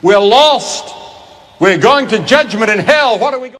We're lost. We're going to judgment in hell. What are we going?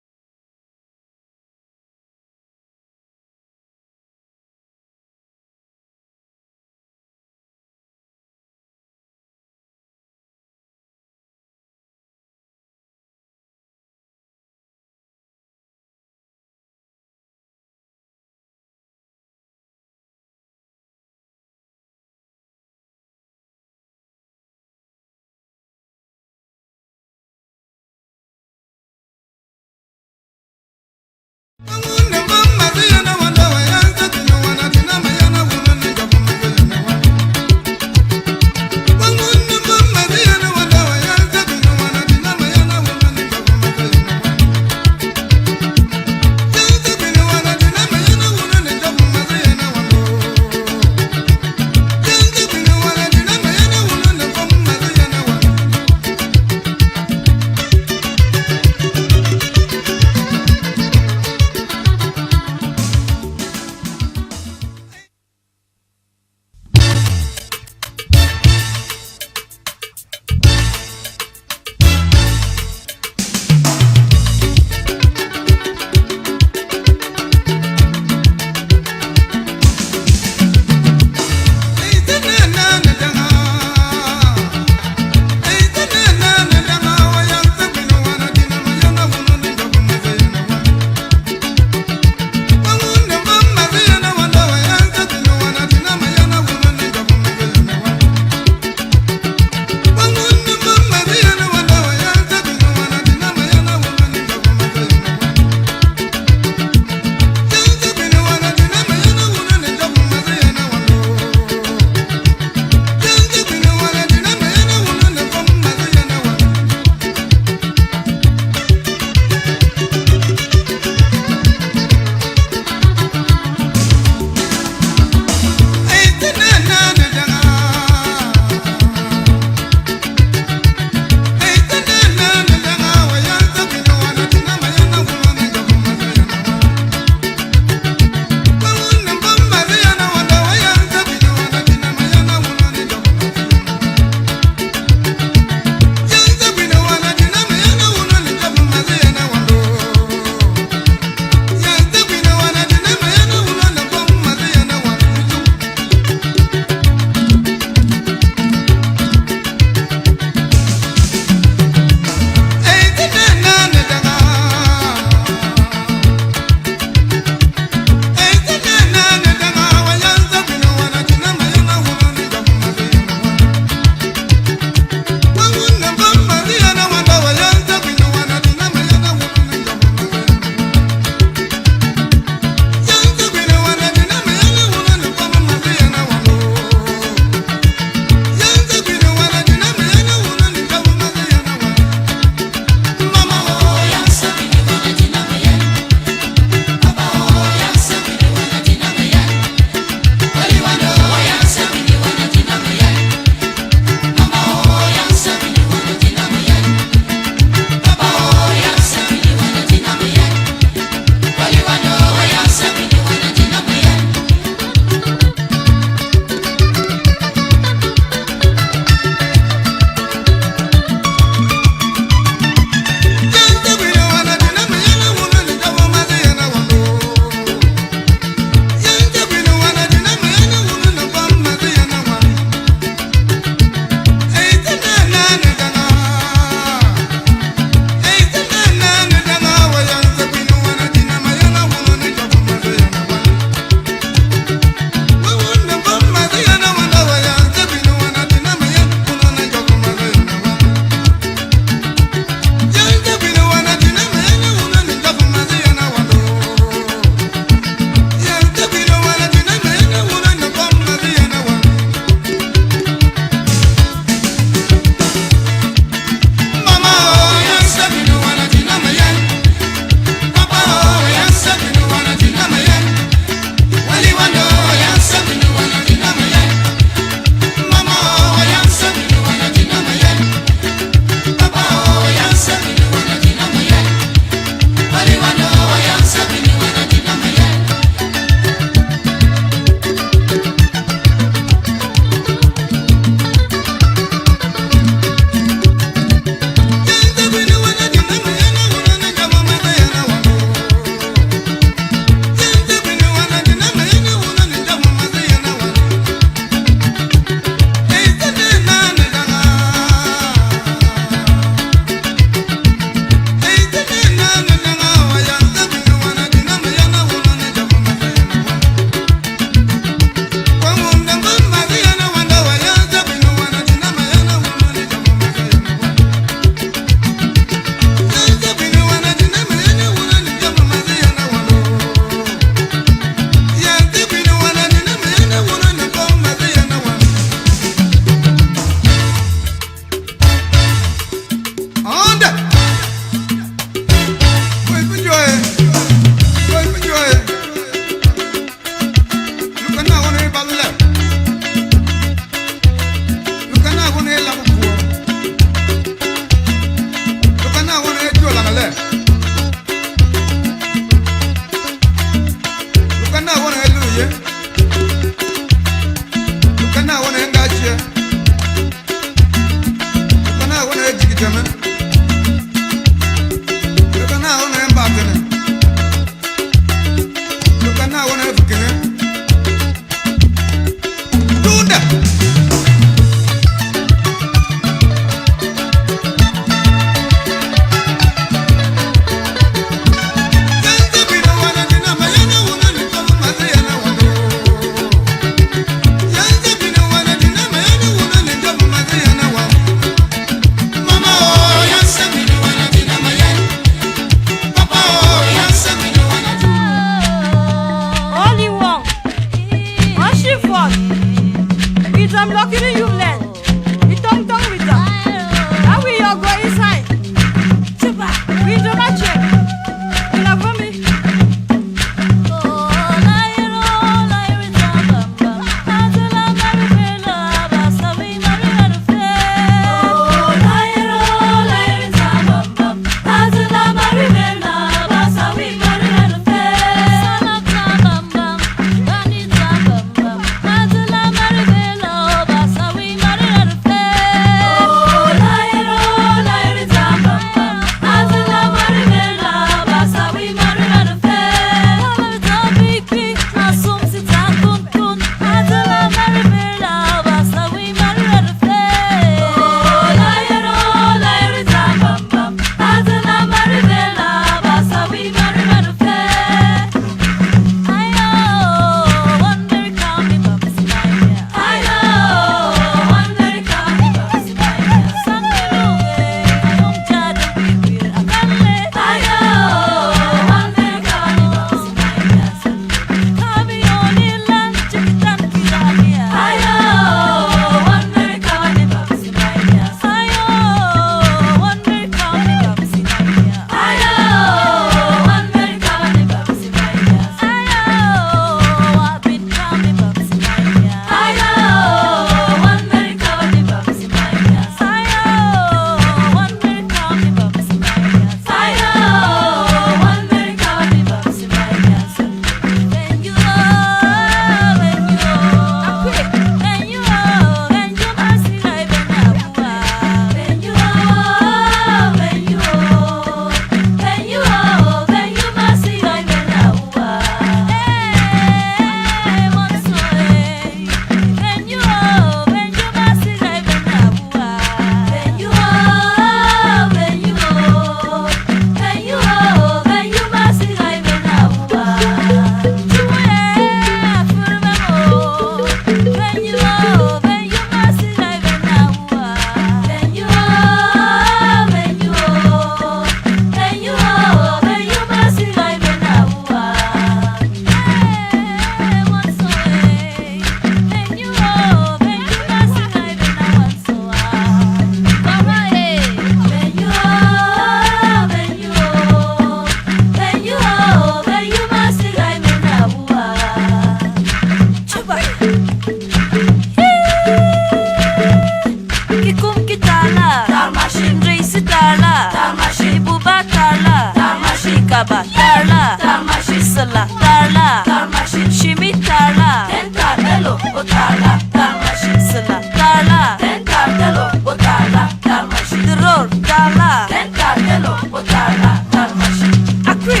Sala tarla, tarmashin shimi tarla, ten tartelo otarla, tarmashin sala tarla, ten tartelo otarla, tarmashin dror tarla, ten tartelo otarla, tarmashin akri.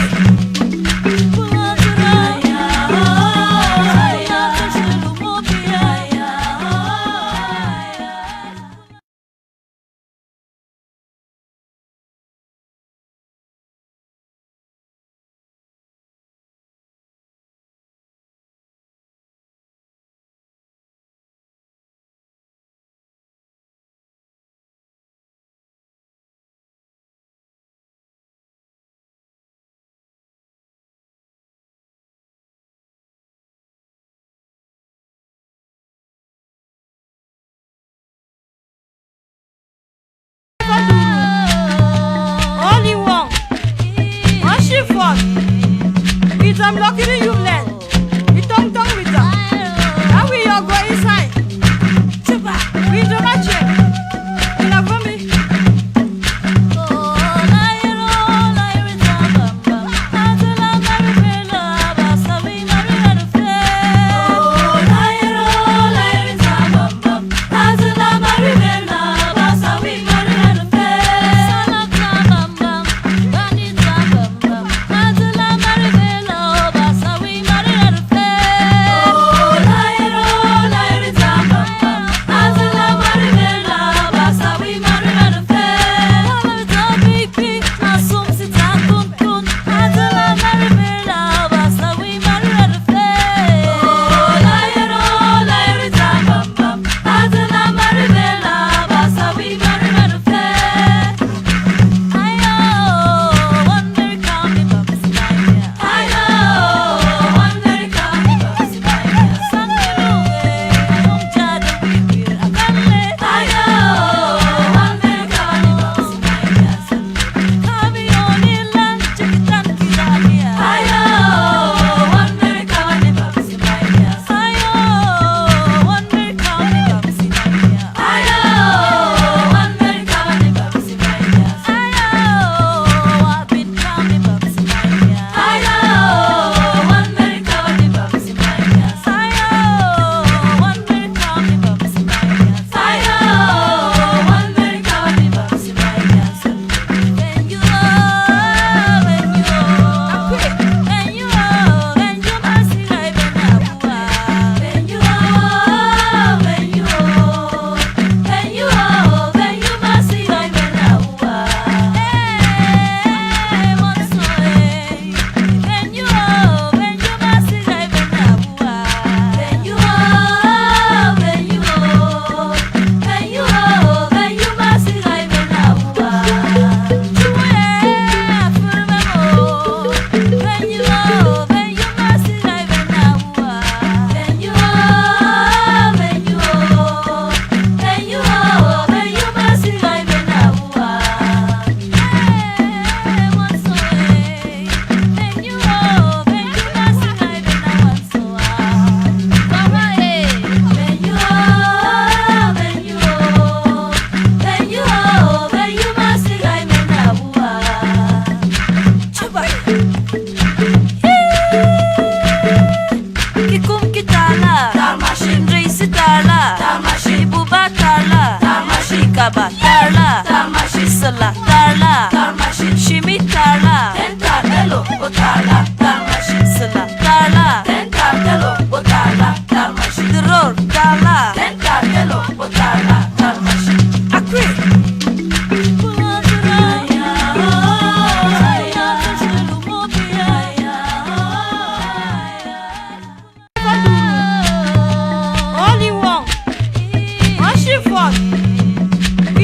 I'm lucky to you, man. You don't with them. How we all go inside? We do not check. You love me.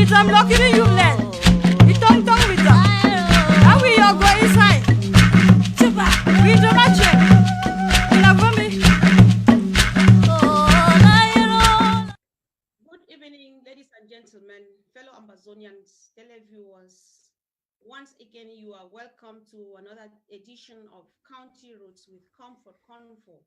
I'm lucky to you, man. You don't with them. How we all go inside? We do not check. You love me. Good evening, ladies and gentlemen, fellow Ambazonians, televiewers. Once again, you are welcome to another edition of County Roots with KONFOR.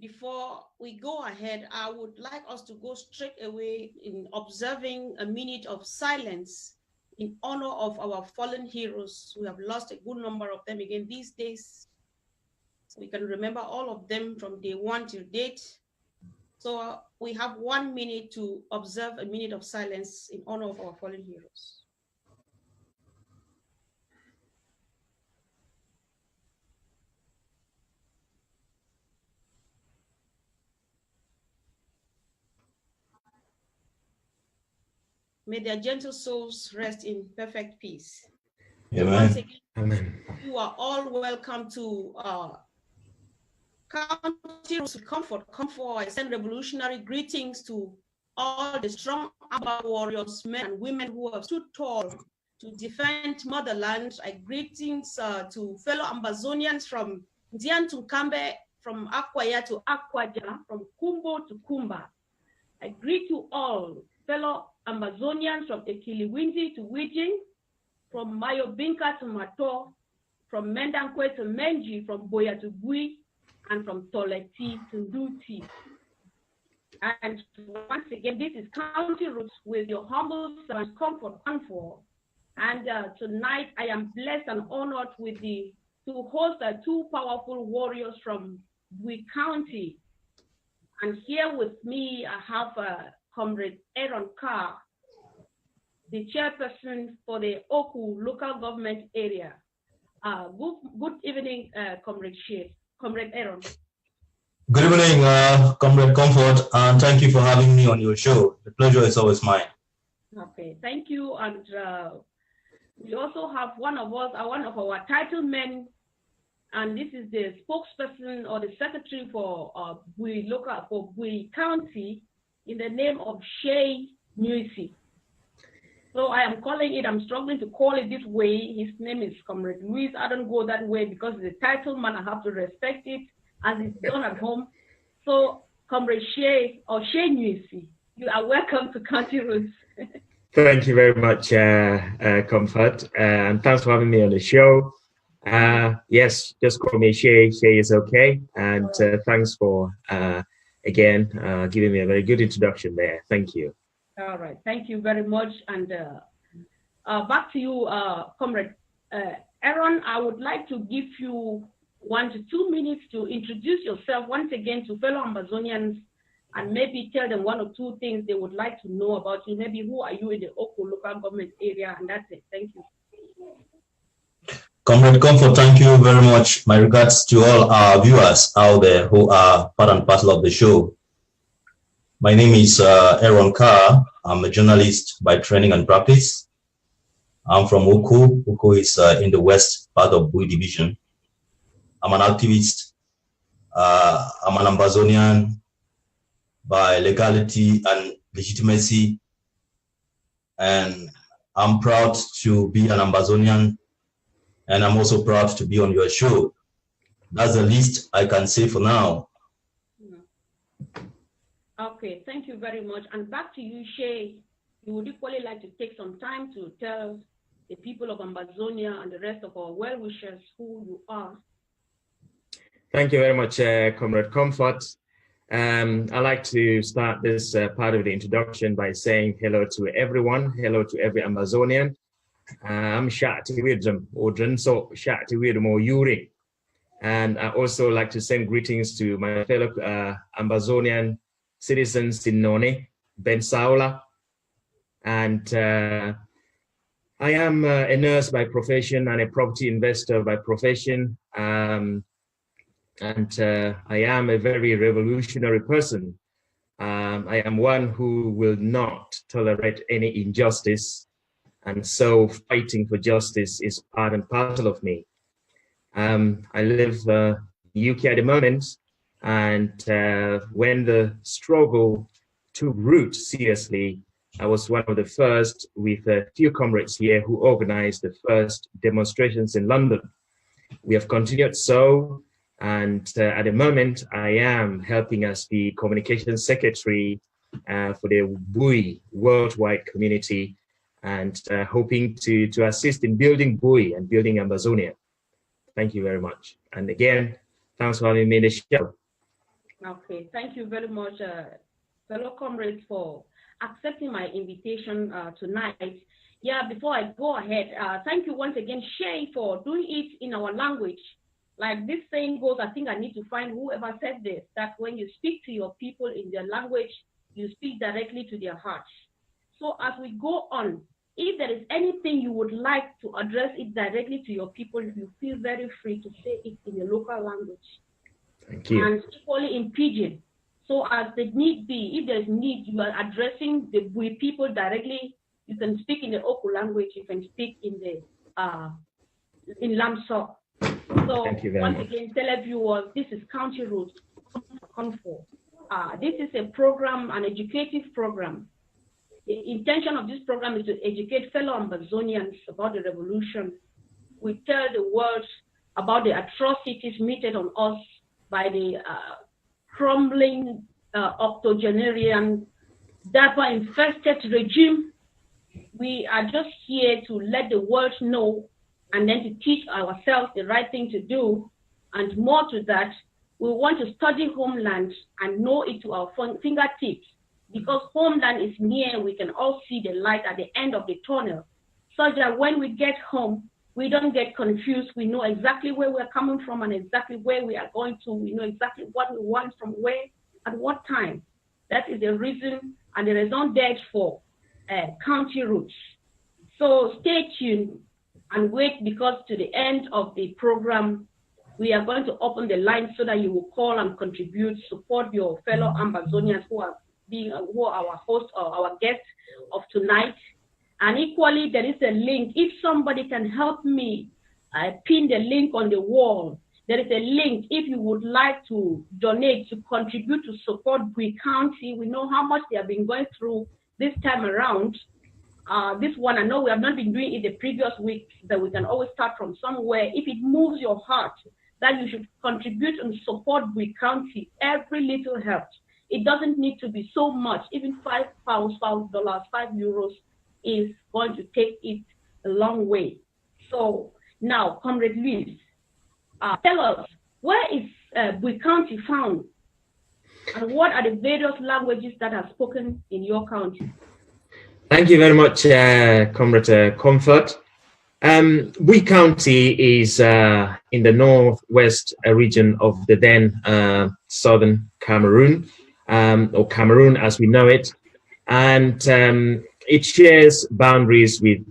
Before we go ahead, I would like us to go straight away in observing a minute of silence in honor of our fallen heroes. We have lost a good number of them again these days. We can remember all of them from day 1 till date. So we have 1 minute to observe a minute of silence in honor of our fallen heroes. May their gentle souls rest in perfect peace. Amen. Once again, Amen. you are all welcome to County Roots with KONFOR. I send revolutionary greetings to all the strong Amba warriors, men and women who have stood tall to defend motherland. I greetings to fellow Ambazonians from Ndian to Kambe, from Akwaya to Akwaja, from Kumbo to Kumba. I greet you all, fellow Ambazonians from Ekiliwindi to Wijing, from Mayobinka to Mato, from Mendankwe to Menji, from Boya to Bui, and from Toleti to Nduti. And once again, this is County Roots with your humble servant, KONFOR. And tonight, I am blessed and honored to host 2 powerful warriors from Bui County. And here with me, I have Comrade Kaah, the chairperson for the Oku local government area. Good evening, Comrade Shey. Comrade Aaron. Good evening, Comrade Comfort, and thank you for having me on your show. The pleasure is always mine. Okay, thank you. And we also have one of our title men, and this is the spokesperson or the secretary for Bui County, in the name of Shey. So I am calling it, I'm struggling to call it this way. His name is Comrade Luis. I don't go that way because the title man, I have to respect it as it's done at home. So Comrade Shey or Shey Nyusi, you are welcome to County Roots. Thank you very much, Comfort, and thanks for having me on the show. Yes, just call me Shey. Shey is okay, and thanks for again giving me a very good introduction there. Thank you. All right, thank you very much. And back to you, Comrade Aaron. I would like to give you 1 to 2 minutes to introduce yourself once again to fellow Ambazonians, and maybe tell them 1 or 2 things they would like to know about you. Maybe who are you in the Oku local government area, and that's it. Thank you. Comrade Comfort, thank you very much. My regards to all our viewers out there who are part and parcel of the show. My name is Kaah. I'm a journalist by training and practice. I'm from Oku. Oku is in the west part of Bui division. I'm an activist. I'm an Ambazonian by legality and legitimacy. And I'm proud to be an Ambazonian. And I'm also proud to be on your show. That's the least I can say for now. Okay, thank you very much. And back to you, Shey. You would equally like to take some time to tell the people of Ambazonia and the rest of our well-wishers who you are. Thank you very much, Comrade Comfort. I'd like to start this part of the introduction by saying hello to everyone, hello to every Ambazonian. I'm Shati Widram Odran, so Shati Widram Yuri. And I also like to send greetings to my fellow Ambazonian citizens in Noni, Ben Saula. And I am a nurse by profession and a property investor by profession. And I am a very revolutionary person. I am one who will not tolerate any injustice. And so fighting for justice is part and parcel of me. I live in the UK at the moment, and when the struggle took root seriously, I was one of the first with a few comrades here who organized the first demonstrations in London. We have continued so, and at the moment I am helping as the communications secretary for the Bui worldwide community, and hoping to assist in building Bui and building Ambazonia. Thank you very much. And again, thanks for having me in the show. Okay, thank you very much, fellow comrades, for accepting my invitation tonight. Yeah, before I go ahead, thank you once again, Shey, for doing it in our language. Like this saying goes, I think I need to find whoever said this, that when you speak to your people in their language, you speak directly to their hearts. So as we go on, if there is anything you would like to address it directly to your people, you feel very free to say it in your local language. Thank you. And equally in Pidgin. So as the need be, if there is need, you are addressing the Bui people directly. You can speak in the Oku language. You can speak in the in Lamso. So once again, televiewers, this is County Roads, KONFOR. This is a program, an educative program. The intention of this program is to educate fellow Ambazonians about the revolution. We tell the world about the atrocities meted on us by the crumbling octogenarian, dapper-infested regime. We are just here to let the world know and then to teach ourselves the right thing to do. And more to that, we want to study homeland and know it to our fingertips, because homeland is near. We can all see the light at the end of the tunnel, so that when we get home, we don't get confused. We know exactly where we're coming from and exactly where we are going to. We know exactly what we want from where at what time. That is the reason and the raison d'etre for County Roots. So stay tuned and wait, because to the end of the program, we are going to open the line so that you will call and contribute, support your fellow Ambazonians who are our hosts or our guests of tonight. And equally, there is a link. If somebody can help me pin the link on the wall, there is a link if you would like to donate, to contribute to support Bui County. We know how much they have been going through this time around. This one, I know we have not been doing it the previous week, that we can always start from somewhere. If it moves your heart, that you should contribute and support Bui County. Every little helps. It doesn't need to be so much. Even £5, $5, €5 is going to take it a long way. So now, Comrade Luis, tell us, where is Bui County found? And what are the various languages that are spoken in your county? Thank you very much, Comrade Comfort. Bui County is in the northwest region of the then southern Cameroon, or Cameroon as we know it. And it shares boundaries with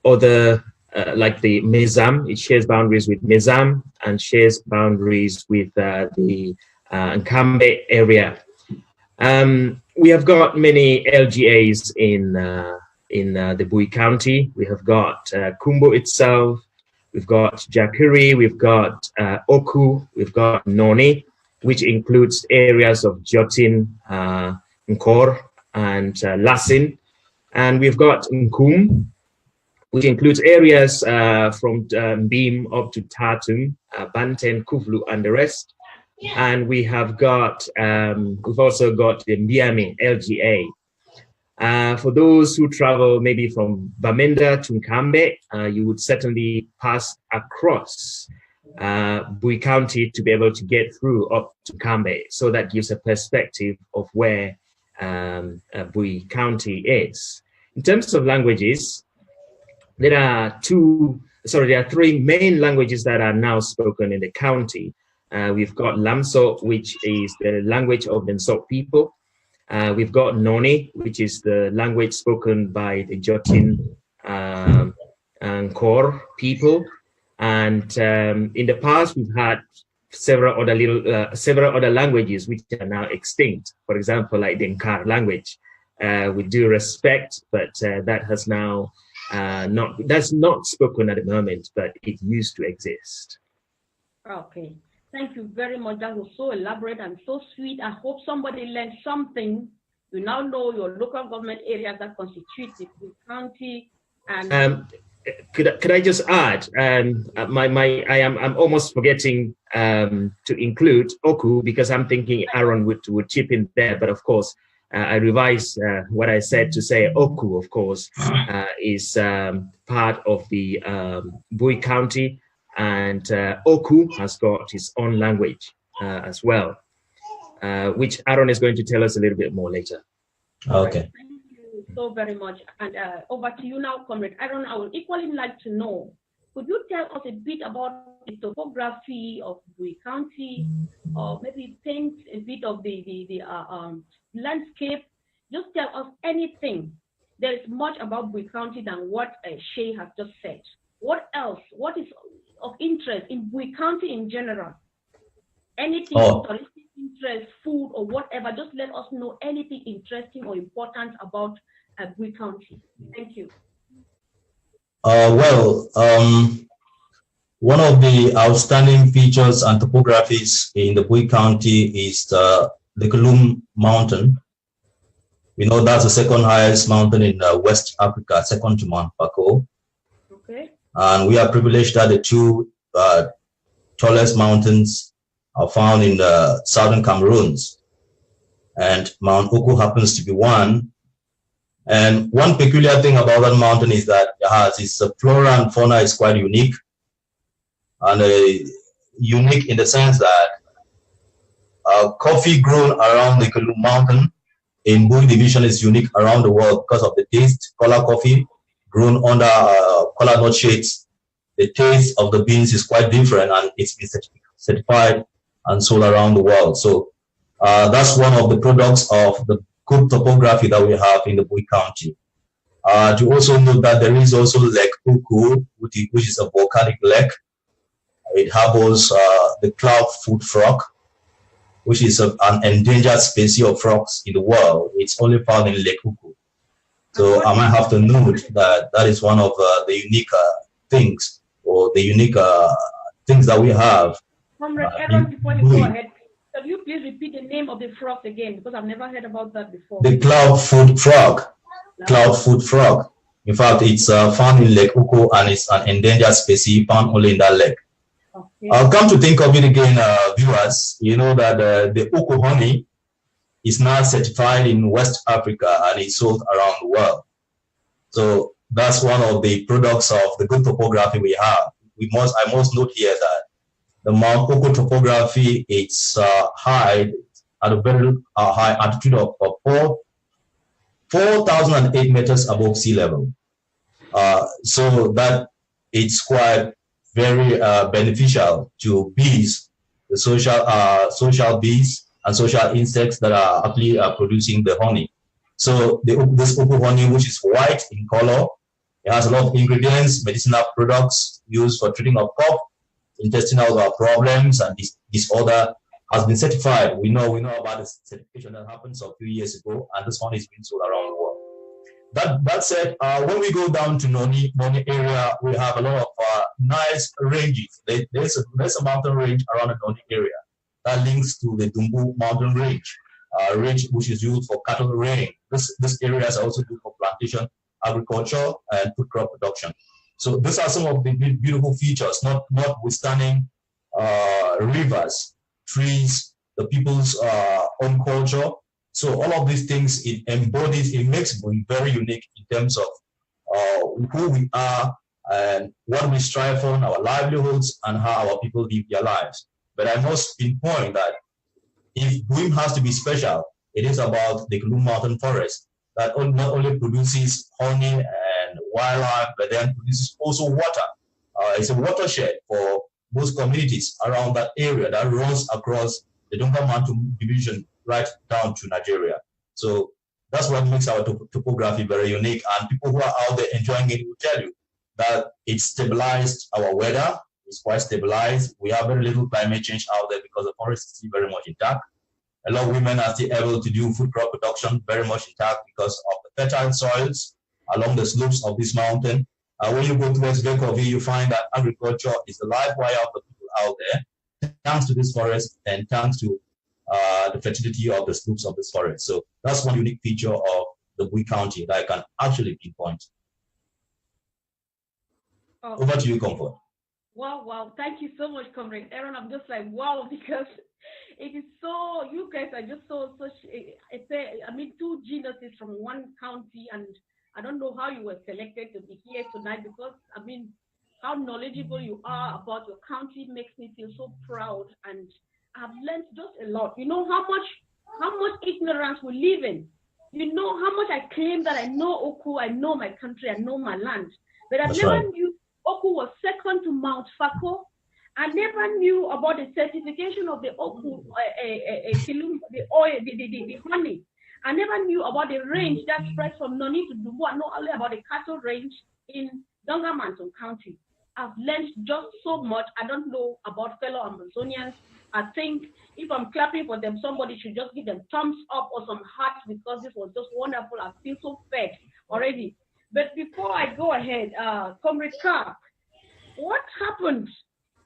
other, like the Mezam. It shares boundaries with Mezam and shares boundaries with the Nkum area. We have got many LGAs in the Bui County. We have got Kumbo itself, we've got Jakiri, we've got Oku, we've got Noni, which includes areas of Jotin, Nkor, and Lasin. And we've got Nkum, which includes areas from Beam up to Tatum, Banten, Kuvlu, and the rest. And we have got, we've also got the Mbiami LGA. For those who travel maybe from Bamenda to Nkambe, you would certainly pass across Bui County to be able to get through up to Nkambe. So that gives a perspective of where Bui County is. In terms of languages, there are three main languages that are now spoken in the county. We've got Lamso, which is the language of the Nsot people. We've got Noni, which is the language spoken by the Jotin and Kor people. And in the past, we've had several other languages which are now extinct. For example, like the Nkar language, with due respect, but that has now that's not spoken at the moment, but it used to exist. Okay. Thank you very much. That was so elaborate and so sweet. I hope somebody learned something. You now know your local government areas that constitute the county. And could I just add? I'm almost forgetting to include Oku, because I'm thinking Aaron would chip in there. But of course, I revised what I said to say Oku. Of course, is part of the Bui County. And Oku has got his own language as well, which Aaron is going to tell us a little bit more later. Okay. Thank you so very much. And over to you now, Comrade Aaron. I would equally like to know Could you tell us a bit about the topography of Bui County, or maybe paint a bit of the landscape? Just tell us anything. There is much about Bui County than what Shey has just said. What else? What is of interest in Bui County in general? Anything touristic interest, food, or whatever. Just let us know anything interesting or important about Bui County. Thank you. One of the outstanding features and topographies in the Bui County is the Nkum mountain. We know that's the second highest mountain in West Africa, second to Mount Bako. Okay. And we are privileged that the two tallest mountains are found in the southern Cameroons. And Mount Oku happens to be one. And one peculiar thing about that mountain is that its flora and fauna is quite unique. And unique in the sense that coffee grown around the Nkum mountain in Bui division is unique around the world because of the taste. Color coffee grown under color nut shades. The taste of the beans is quite different, and it's been certified and sold around the world. So that's one of the products of the good topography that we have in the Bui County. To also note that there is also Lake Uku, which is a volcanic lake. It harbors the cloud-foot frog, which is an endangered species of frogs in the world. It's only found in Lake Uku. So I might have to note that that is one of the unique things, or the unique things that we have. Comrade Aaron, before you go ahead, could you please repeat the name of the frog again? Because I've never heard about that before. The cloud-foot frog. Cloud-foot frog. In fact, it's found in Lake Uku, and it's an endangered species found only in that lake. Okay. I'll come to think of it again, viewers. You know that the Uku honey is now certified in West Africa and is sold around the world. So that's one of the products of the good topography we have. I must note here that the Mount Uku topography, it's high at a very high altitude of 4,008 meters above sea level. So that it's quite very beneficial to bees, the social bees and social insects that are actually producing the honey. So this Uku honey, which is white in color, it has a lot of ingredients, medicinal products used for treating of cough, intestinal problems, and disorder, has been certified. We know about the certification that happened a few years ago, and this one is being sold around the world. That said, when we go down to Noni area, we have a lot of nice ranges. There's a mountain range around the Noni area that links to the Dumbu mountain range which is used for cattle rearing. This area is also good for plantation, agriculture, and food crop production. So these are some of the beautiful features, notwithstanding rivers, trees, the people's own culture. So all of these things, it makes Bui very unique in terms of who we are and what we strive for, our livelihoods, and how our people live their lives. But I must pinpoint that if Bui has to be special, it is about the Nkum Mountain Forest that not only produces honey and wildlife, but then produces also water. It's a watershed for most communities around that area that runs across the Nkum Mountain Division right down to Nigeria. So that's what makes our topography very unique. And people who are out there enjoying it will tell you that it's stabilized our weather. It's quite stabilized. We have very little climate change out there because the forest is still very much intact. A lot of women are still able to do food crop production very much intact because of the fertile soils along the slopes of this mountain. When you go towards Bekovi, you find that agriculture is the life wire of the people out there, thanks to this forest and thanks to the fertility of the slopes of this forest. So that's one unique feature of the Bui County that I can actually pinpoint. Over to you, Comfort. Wow. Thank you so much, Comrade Aaron. I'm just like, wow, because it is so, you guys are just two geniuses from one county, and I don't know how you were selected to be here tonight, because, how knowledgeable you are about your county makes me feel so proud, and I've learned just a lot. You know how much ignorance we live in. You know how much I claim that I know Oku, I know my country, I know my land, but I've never knew Oku was second to Mount Fako. I never knew about the certification of the Oku, the oil, the honey. I never knew about the range that spreads from Noni to Dubu. I know only about the cattle range in Dongamanton County. I've learned just so much. I don't know about fellow Ambazonians. I think if I'm clapping for them, somebody should just give them thumbs up or some hearts because this was just wonderful. I feel so fed already. But before I go ahead, Comrade Kaah, what happened?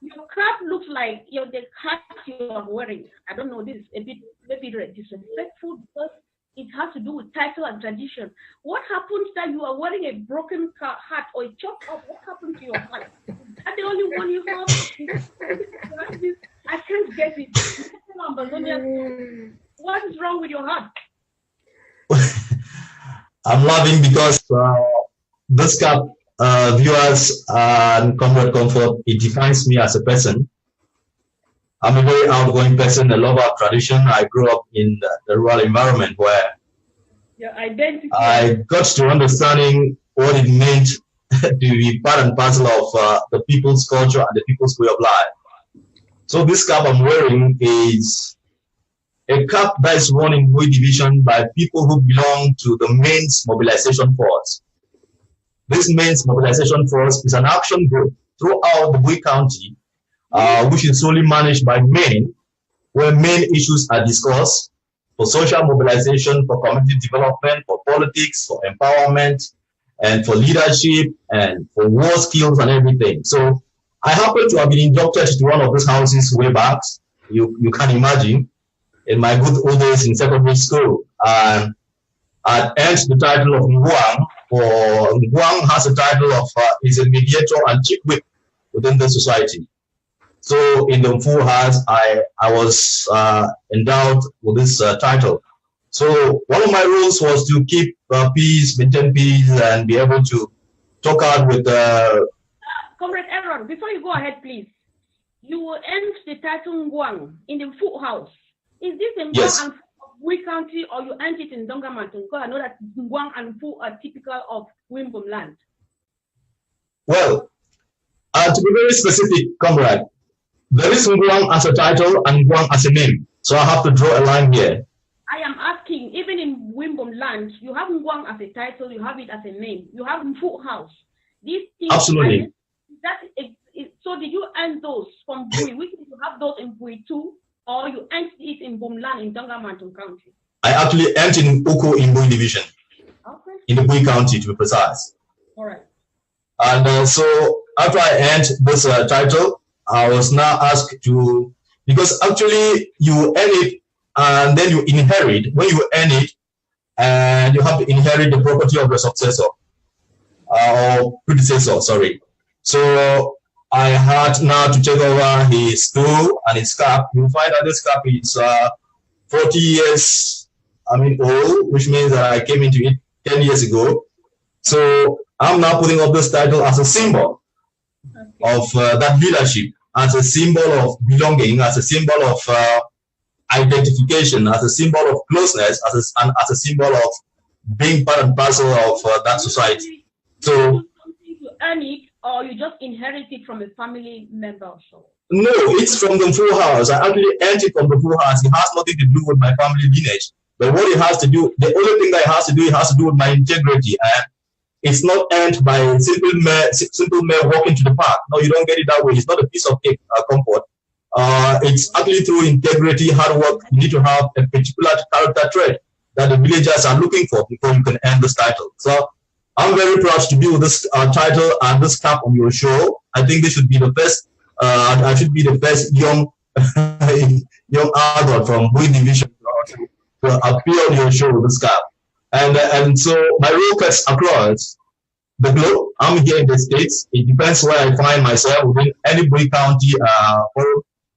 Your cap looks like the hat you are wearing. I don't know, this is a bit maybe disrespectful because it has to do with title and tradition. What happened that you are wearing a broken hat or a chopped up? What happened to your hat? Is that the only one you have? I can't get it. What is wrong with your hat? I'm laughing because this cap, viewers and Comrade KONFOR, it defines me as a person. I'm a very outgoing person, a lover of tradition. I grew up in the rural environment where your identity. I got to understanding what it meant to be part and parcel of the people's culture and the people's way of life. So this cap I'm wearing is a cap that is worn in Bui division by people who belong to the Men's Mobilization Force. This Men's Mobilization Force is an action group throughout the Bui County, which is solely managed by men, where main issues are discussed for social mobilization, for community development, for politics, for empowerment, and for leadership, and for war skills and everything. So I happen to have been inducted to one of those houses way back, you can imagine, in my good old days in secondary school. And I earned the title of Nguang, for Nguang has a title of, is a mediator and chief whip within the society. So in the Mfu house, I was endowed with this title. So one of my rules was to keep peace, maintain peace, and be able to talk out with Comrade Aaron, before you go ahead, please. You will end the title Nguang in the Mfu house. Is this in yes. Nguang and Bui County, or you earned it in Dongamanton? Because I know that Nguang and Mfu are typical of Wimbum land. Well, to be very specific, Comrade, there is Nguang as a title and Nguang as a name. So I have to draw a line here. I am asking, even in Wimbum land, you have Nguang as a title, you have it as a name. You have Mfu house. These things. Absolutely. So did you earn those from Bui? Which did you have those in Bui too? Or you earned it in Bumland in Dongamanton County? I actually earned in Uku in Bui division. Okay. In the Bui County, to be precise. All right. And so after I earned this title, I was now asked to, because actually you earn it and then you inherit. When you earn it, and you have to inherit the property of the successor or predecessor, sorry. So I had now to take over his stool and his cap. You find that this cap is 40 years, old, which means that I came into it 10 years ago. So I'm now putting up this title as a symbol of that leadership, as a symbol of belonging, as a symbol of identification, as a symbol of closeness, and as a symbol of being part and parcel of that society. So you earn it, or you just inherit it from a family member or so? No, it's from the full house. I actually earned it from the full house. It has nothing to do with my family lineage. But what it has to do, the only thing that it has to do with my integrity. And it's not earned by simple mere walking to the park. No, you don't get it that way. It's not a piece of cake, comfort. It's actually through integrity, hard work. You need to have a particular character trait that the villagers are looking for before you can earn this title. So I'm very proud to be with this title and this cap on your show. I think this should be the best. I should be the first young adult from Bui division to appear on your show with this cap. And so my role cuts across the globe. I'm here in the States. It depends where I find myself within any Bui County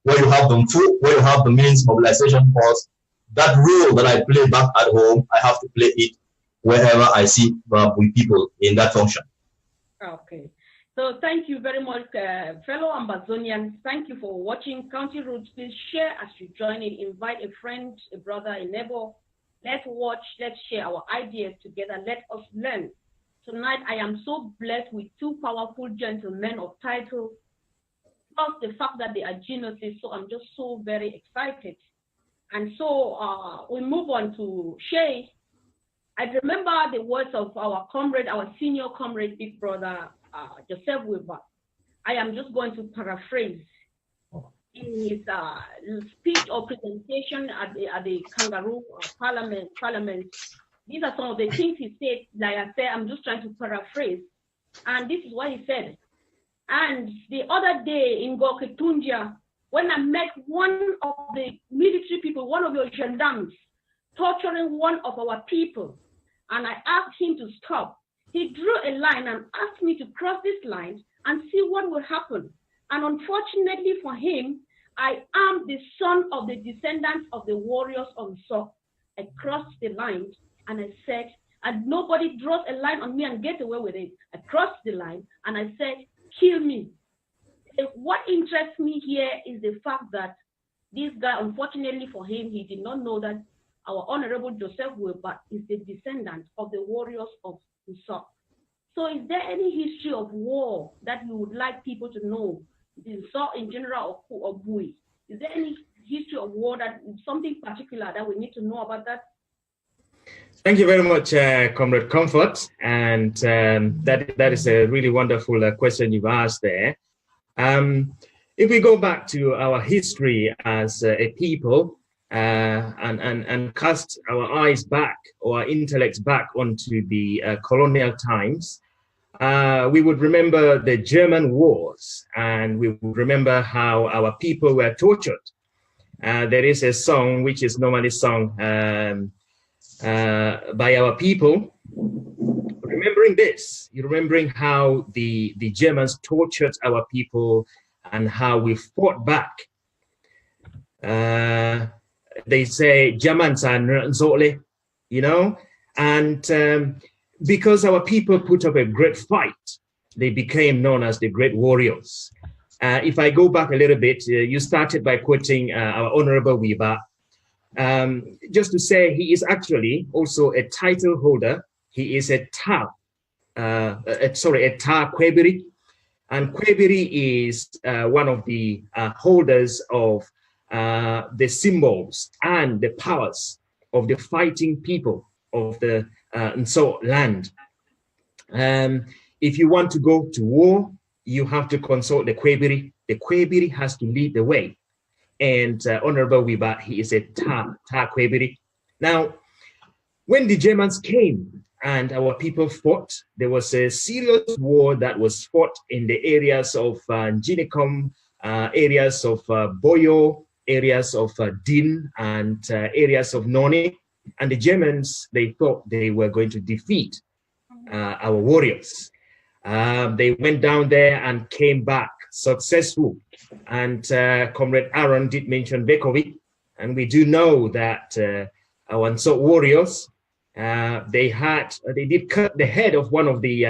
where you have the Mfu, where you have the Men's Mobilization Force. That role that I play back at home, I have to play it wherever I see with people in that function. Okay. So thank you very much, fellow Ambazonians. Thank you for watching County Roots. Please share as you join it. Invite a friend, a brother, a neighbor. Let's watch, let's share our ideas together. Let us learn tonight I am so blessed with two powerful gentlemen of title, plus the fact that they are geniuses, so I'm just so very excited. And so we move on to Shey. I remember the words of our comrade, our senior comrade, big brother, Joseph Weber. I am just going to paraphrase in his speech or presentation at the Kangaroo Parliament. These are some of the things he said. Like I said, I'm just trying to paraphrase. And this is what he said. And the other day in Goketunja, when I met one of the military people, one of your gendarmes, torturing one of our people, and I asked him to stop, he drew a line and asked me to cross this line and see what will happen. And unfortunately for him, I am the son of the descendants of the warriors of Sok. I crossed the line and I said, and nobody draws a line on me and get away with it. I crossed the line and I said, kill me. What interests me here is the fact that this guy, unfortunately for him, he did not know that our Honorable Joseph Weber is the descendant of the warriors of Sok. So is there any history of war that you would like people to know, in Sok in general or Bui? Is there any history of war, that something particular that we need to know about that? Thank you very much, Comrade Comfort. And that is a really wonderful question you've asked there. If we go back to our history as a people and cast our eyes back or our intellects back onto the colonial times, we would remember the German wars, and we would remember how our people were tortured. There is a song which is normally sung by our people, remembering this, you're remembering how the Germans tortured our people and how we fought back. They say Germans are Nzole, you know, and because our people put up a great fight, they became known as the great warriors. If I go back a little bit, you started by quoting our Honorable Weber. Just to say, he is actually also a title holder. He is a tar Kwebiri, and Kwebiri is one of the holders of the symbols and the powers of the fighting people of the Nso land. If you want to go to war, you have to consult the Kwebiri. The Kwebiri has to lead the way. And Honorable Weber, he is a tar Kwebiri. Now, when the Germans came and our people fought, there was a serious war that was fought in the areas of Nkum, areas of Boyo, areas of Din, and areas of Noni. And the Germans, they thought they were going to defeat our warriors. They went down there and came back successful. And Comrade Aaron did mention Bekovic, and we do know that our Nso warriors, they did cut the head of one of the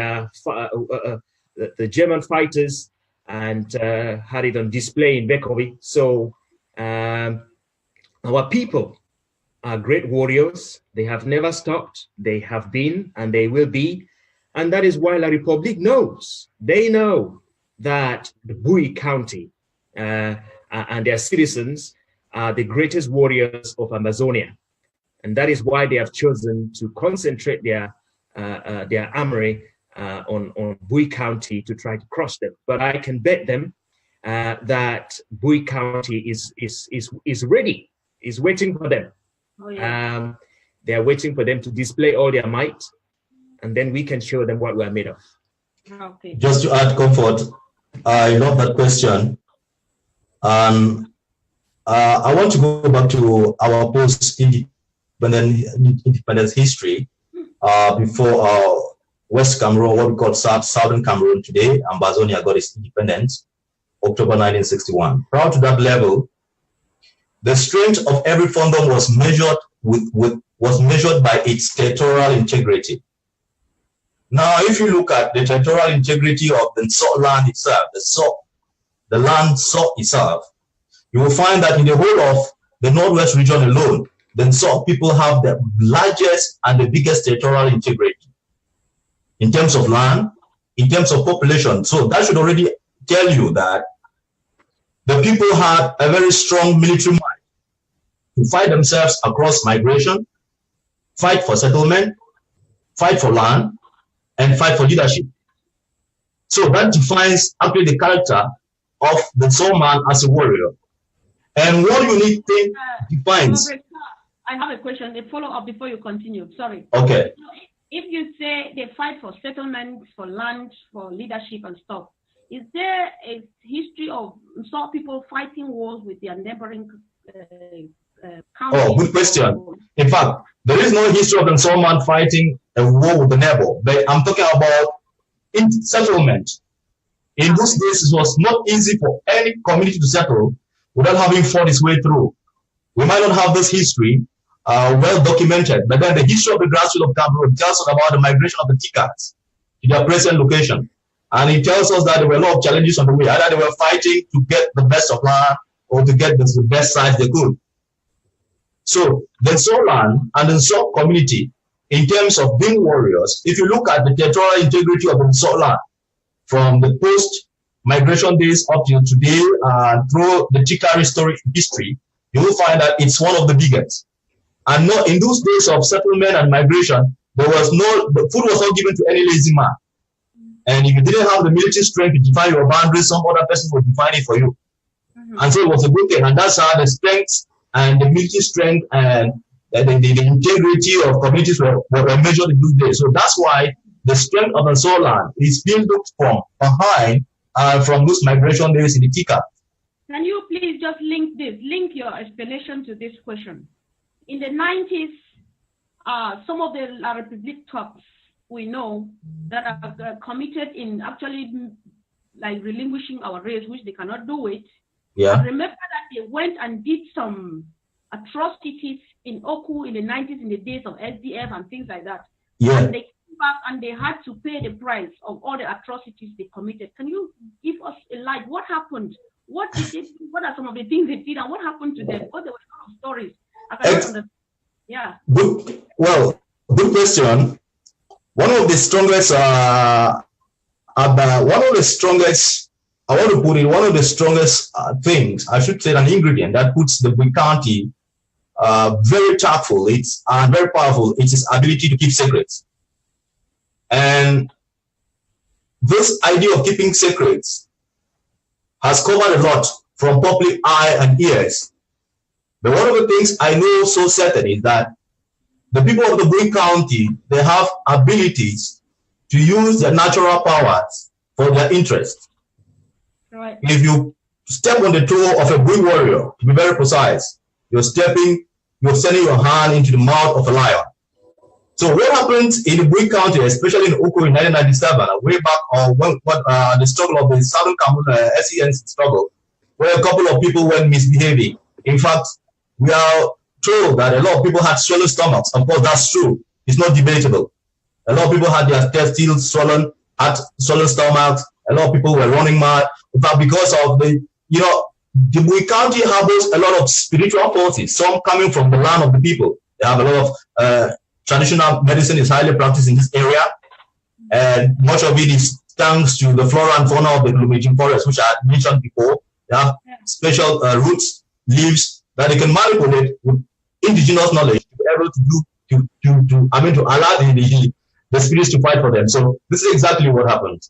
German fighters and had it on display in Bekovic. So our people are great warriors. They have never stopped. They have been and they will be. And that is why La Republique knows. They know that the Bui County and their citizens are the greatest warriors of Ambazonia. And that is why they have chosen to concentrate their armory on Bui County to try to crush them. But I can bet them that Bui County is ready, is waiting for them. Oh, yeah. They are waiting for them to display all their might, and then we can show them what we are made of. Okay. Just to add comfort, I love that question. I want to go back to our post-independence history before West Cameroon, what we call Southern Cameroon today, Ambazonia got its independence, October 1961. Prior to that level, the strength of every fundum was measured by its territorial integrity. Now, if you look at the territorial integrity of the Nso land itself, the land Nso itself, you will find that in the whole of the Northwest region alone, the Nso people have the largest and the biggest territorial integrity. in terms of land, in terms of population. So that should already tell you that the people had a very strong military mind to fight themselves across migration, fight for settlement, fight for land, and fight for leadership. So that defines actually the character of the soul man as a warrior. And one unique thing defines. I have a question, a follow-up before you continue. Sorry. Okay. If you say they fight for settlements, for land, for leadership and stuff, is there a history of some people fighting wars with their neighboring countries? Oh, good question. In fact, there is no history of the soul man fighting a war with the neighbor. But I'm talking about in settlement. In those days, it was not easy for any community to settle without having fought its way through. We might not have this history well documented, but then the history of the grassroots of Cameroon tells us about the migration of the Tikas to their present location. And it tells us that there were a lot of challenges on the way. Either they were fighting to get the best of land or to get the best sites they could. So the Nsom land and the Nsom community, in terms of being warriors, if you look at the territorial integrity of the Nsom land, from the post-migration days up to today, through the Tika historic history, you will find that it's one of the biggest. And not in those days of settlement and migration, the food was not given to any lazy man. And if you didn't have the military strength to define your boundaries, some other person would define it for you. And so it was a good thing. And that's how the strength and the military strength and the integrity of communities were measured in those days. So that's why the strength of the Nsom land is being looked from behind from those migration days in the Tika. Can you please just link your explanation to this question? In the 90s, some of the La République talks we know that are committed in actually like relinquishing our race, which they cannot do it. Yeah. I remember that they went and did some atrocities in Oku in the 90s, in the days of SDF and things like that. Yeah. And they came back and they had to pay the price of all the atrocities they committed. Can you give us a light? What happened? What did they do? What are some of the things they did and what happened to them? Because there were a lot of stories. I cannot understand. Yeah. Good question. One of the strongest, things, I should say, an ingredient that puts the Bui County very tactful, it's very powerful. It's its ability to keep secrets. And this idea of keeping secrets has covered a lot from public eye and ears. But one of the things I know so certain is that the people of the Bui County, they have abilities to use their natural powers for their interest. Right. If you step on the toe of a Bui warrior, to be very precise, you're sending your hand into the mouth of a lion. So what happens in the Bui County, especially in Oku in 1997, way back when the struggle of the Southern Cameroon SEN struggle, where a couple of people were misbehaving. In fact, we are told that a lot of people had swollen stomachs. Of course, that's true. It's not debatable. A lot of people had their testicles swollen, had swollen stomachs. A lot of people were running mad. In fact, because of the Bui County harbors a lot of spiritual forces, some coming from the land of the people. They have a lot of traditional medicine is highly practiced in this area. And much of it is thanks to the flora and fauna of the Lumijin forest, which I mentioned before. They have special roots, leaves that they can manipulate with indigenous knowledge to be able to allow the spirits to fight for them. So this is exactly what happened.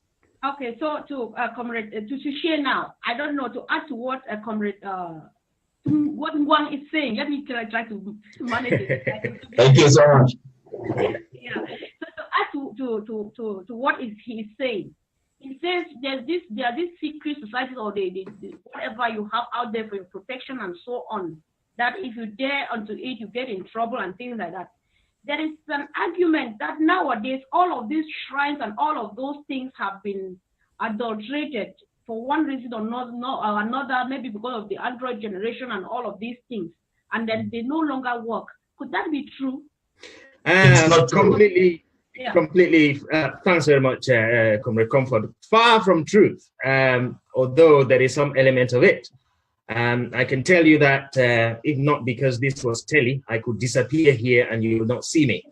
Okay, so to Comrade, to share now, I don't know, to add to what Comrade, what Nkum is saying, let me try to manage it. Thank you so much. Yeah, so to add to what he is saying, he says there are these secret societies or whatever you have out there for your protection and so on, that if you dare unto it, you get in trouble and things like that. There is an argument that nowadays all of these shrines and all of those things have been adulterated for one reason or another, maybe because of the Android generation and all of these things, and then they no longer work. Could that be true? Completely. Thanks very much, Comrade Comfort. Far from truth, although there is some element of it. I can tell you that if not because this was telly, I could disappear here and you will not see me.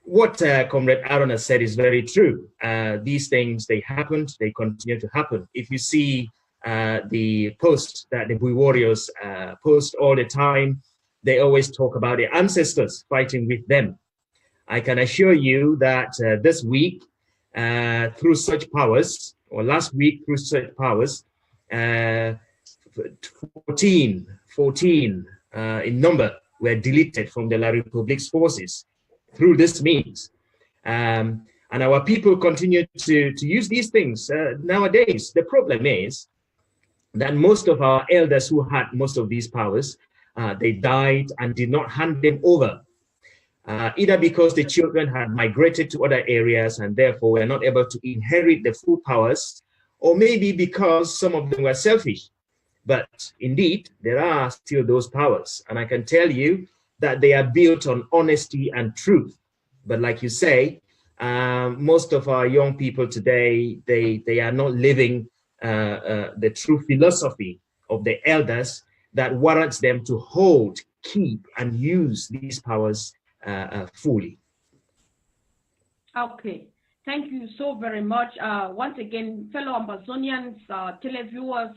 what Comrade Aaron has said is very true. These things, they happened, they continue to happen. If you see the posts that the Bui warriors post all the time, they always talk about their ancestors fighting with them. I can assure you that this week, through such powers, or last week through such powers, 14 in number were deleted from the La Republique's forces through this means. And our people continue to use these things nowadays. The problem is that most of our elders who had most of these powers, they died and did not hand them over. Either because the children had migrated to other areas and therefore were not able to inherit the full powers, or maybe because some of them were selfish. But indeed, there are still those powers. And I can tell you that they are built on honesty and truth. But like you say, most of our young people today, they are not living the true philosophy of the elders that warrants them to hold, keep, and use these powers fully. Okay, thank you so very much. Once again, fellow Ambazonians, televiewers,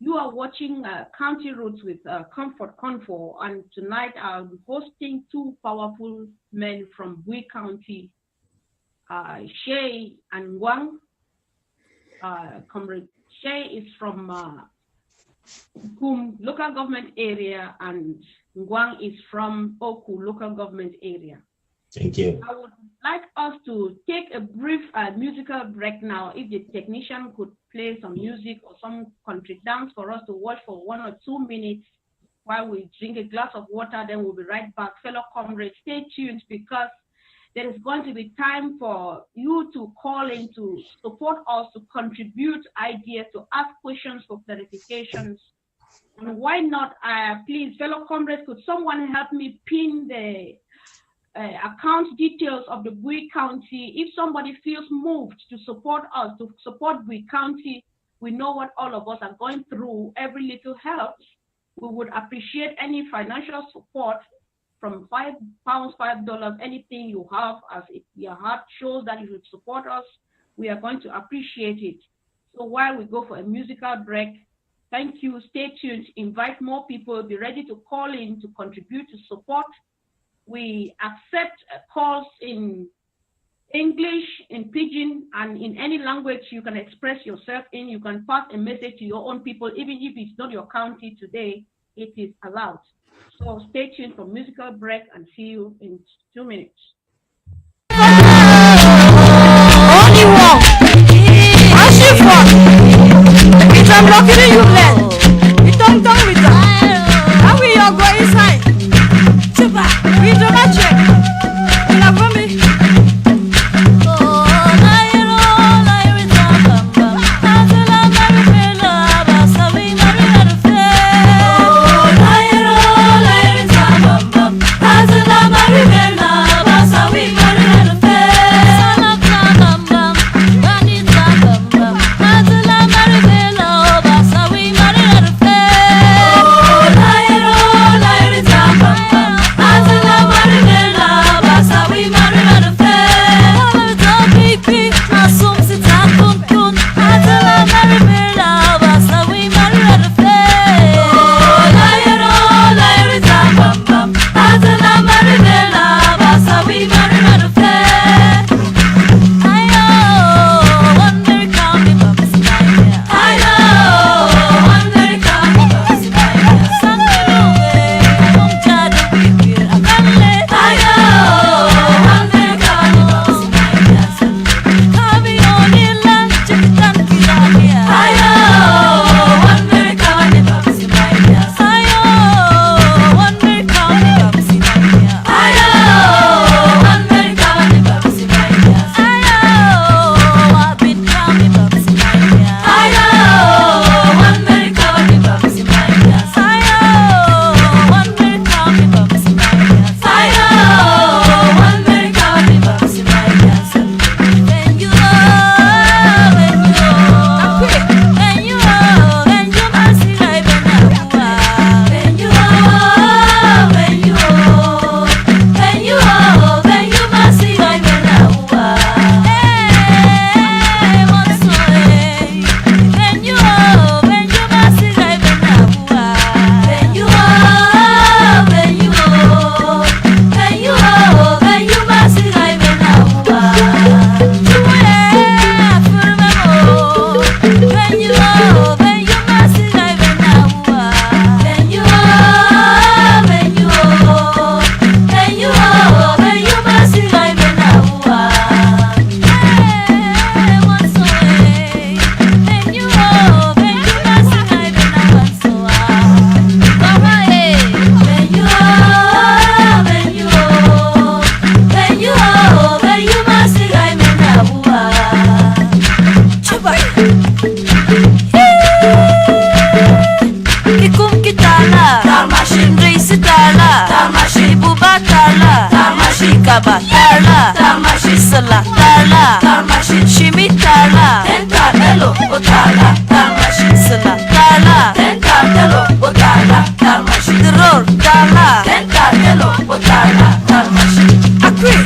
you are watching County Roots with KONFOR, and tonight I'll be hosting two powerful men from Bui County, Shey and Nkum. Comrade Shey is from Nkum local government area, and Nkum is from Oku local government area. Thank you. I would like us to take a brief musical break now. If the technician could play some music or some country dance for us to watch for 1 or 2 minutes while we drink a glass of water, then we'll be right back. Fellow comrades, stay tuned, because there is going to be time for you to call in to support us, to contribute ideas, to ask questions for clarifications. And why not, please, fellow comrades, could someone help me pin the account details of the Bui County? If somebody feels moved to support us, to support Bui County, we know what all of us are going through. Every little helps. We would appreciate any financial support, from £5, $5, anything you have, as if your heart shows that you should support us, we are going to appreciate it. So while we go for a musical break, thank you, stay tuned, invite more people, be ready to call in to contribute, to support. We accept calls in English, in Pidgin, and in any language you can express yourself in. You can pass a message to your own people, even if it's not your county today, it is allowed. So stay tuned for musical break, and see you in 2 minutes. Only one. As you for. If I'm lucky you let. You don't with them. How will you go inside? Super. We don't match it. You love me. Kaba tarla, tarmashi sala tarla, tarmashi shimi tarla, enta elo tarla, tarmashi sala tarla, enta elo tarla, tarmashi dror tarla, enta elo tarla, tarmashi akri.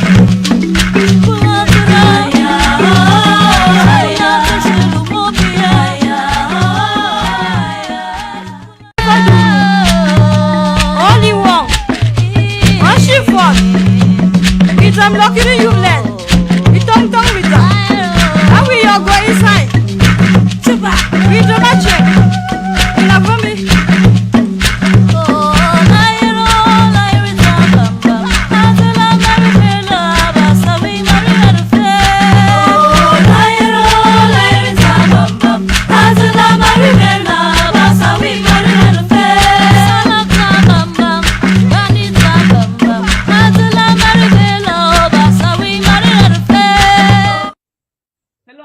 I'm lucky to you land. We don't with them. Now we are going inside. We do not check. You love me.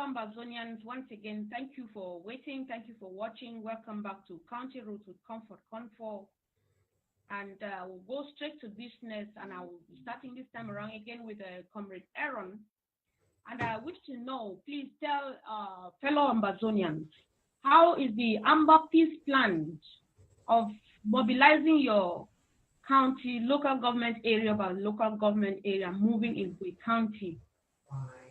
Ambazonians, once again, thank you for waiting. Thank you for watching. Welcome back to County Route with Comfort KONFOR. And we'll go straight to business. And I will be starting this time around again with Comrade Aaron. And I wish to know, please tell fellow Ambazonians, how is the Amba Peace Plan of mobilizing your county, local government area by local government area, moving in Bui County?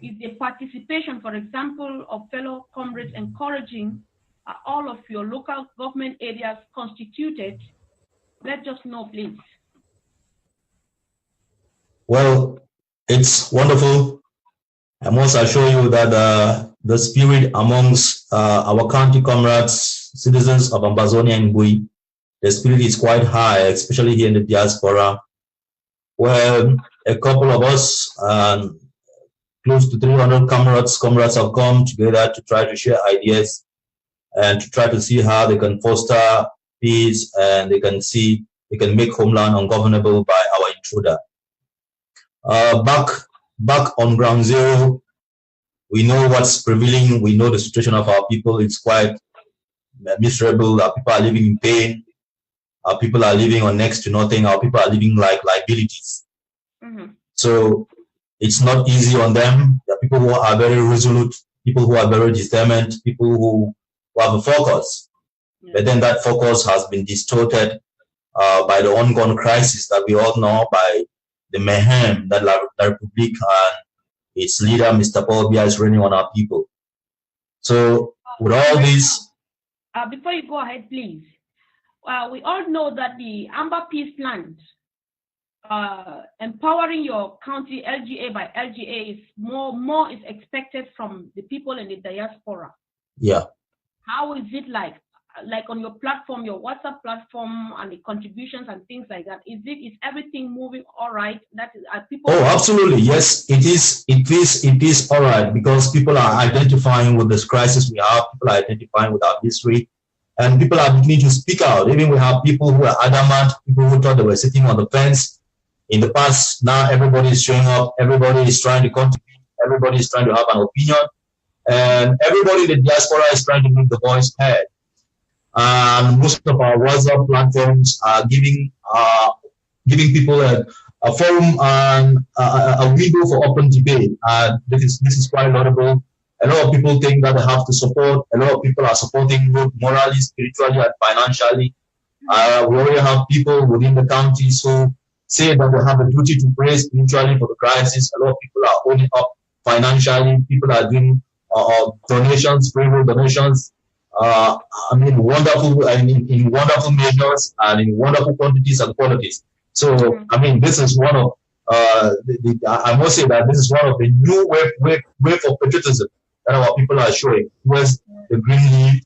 Is the participation, for example, of fellow comrades encouraging all of your local government areas constituted? Let us know, please. Well, it's wonderful. I must assure you that the spirit amongst our county comrades, citizens of Ambazonia and Bui, the spirit is quite high, especially here in the diaspora, where a couple of us, close to 300 comrades have come together to try to share ideas and to try to see how they can foster peace and they can make homeland ungovernable by our intruder. Back on ground zero, we know what's prevailing. We know the situation of our people. It's quite miserable. Our people are living in pain. Our people are living on next to nothing. Our people are living like liabilities. So it's not easy on them. There are people who are very resolute, people who are very determined, people who have a focus. But then that focus has been distorted by the ongoing crisis that we all know, by the mayhem that La Republic and its leader, Mr. Paul Biya, is running on our people. So with all this... before you go ahead, please. We all know that the Amba Peace Plan, empowering your county LGA by LGA, is more is expected from the people in the diaspora. Yeah. How is it like on your platform, your WhatsApp platform, and the contributions and things like that? Is everything moving all right? That is, are people? Oh, absolutely. Yes, it is all right, because people are identifying with this crisis we have. People are identifying with our history, and people are beginning to speak out. Even we have people who are adamant, people who thought they were sitting on the fence in the past. Now everybody is showing up. Everybody is trying to contribute. Everybody is trying to have an opinion, and everybody in the diaspora is trying to make the voice heard. And most of our WhatsApp platforms are giving people a forum and a window for open debate. This is quite laudable. A lot of people think that they have to support. A lot of people are supporting both morally, spiritually, and financially. We already have people within the counties who say that they have a duty to pray spiritually for the crisis. A lot of people are holding up financially. People are doing donations, free donations. I mean, wonderful, in wonderful measures and in wonderful quantities and qualities. So, I mean, this is one of, I must say that this is one of the new wave of patriotism that our people are showing towards the green leaf,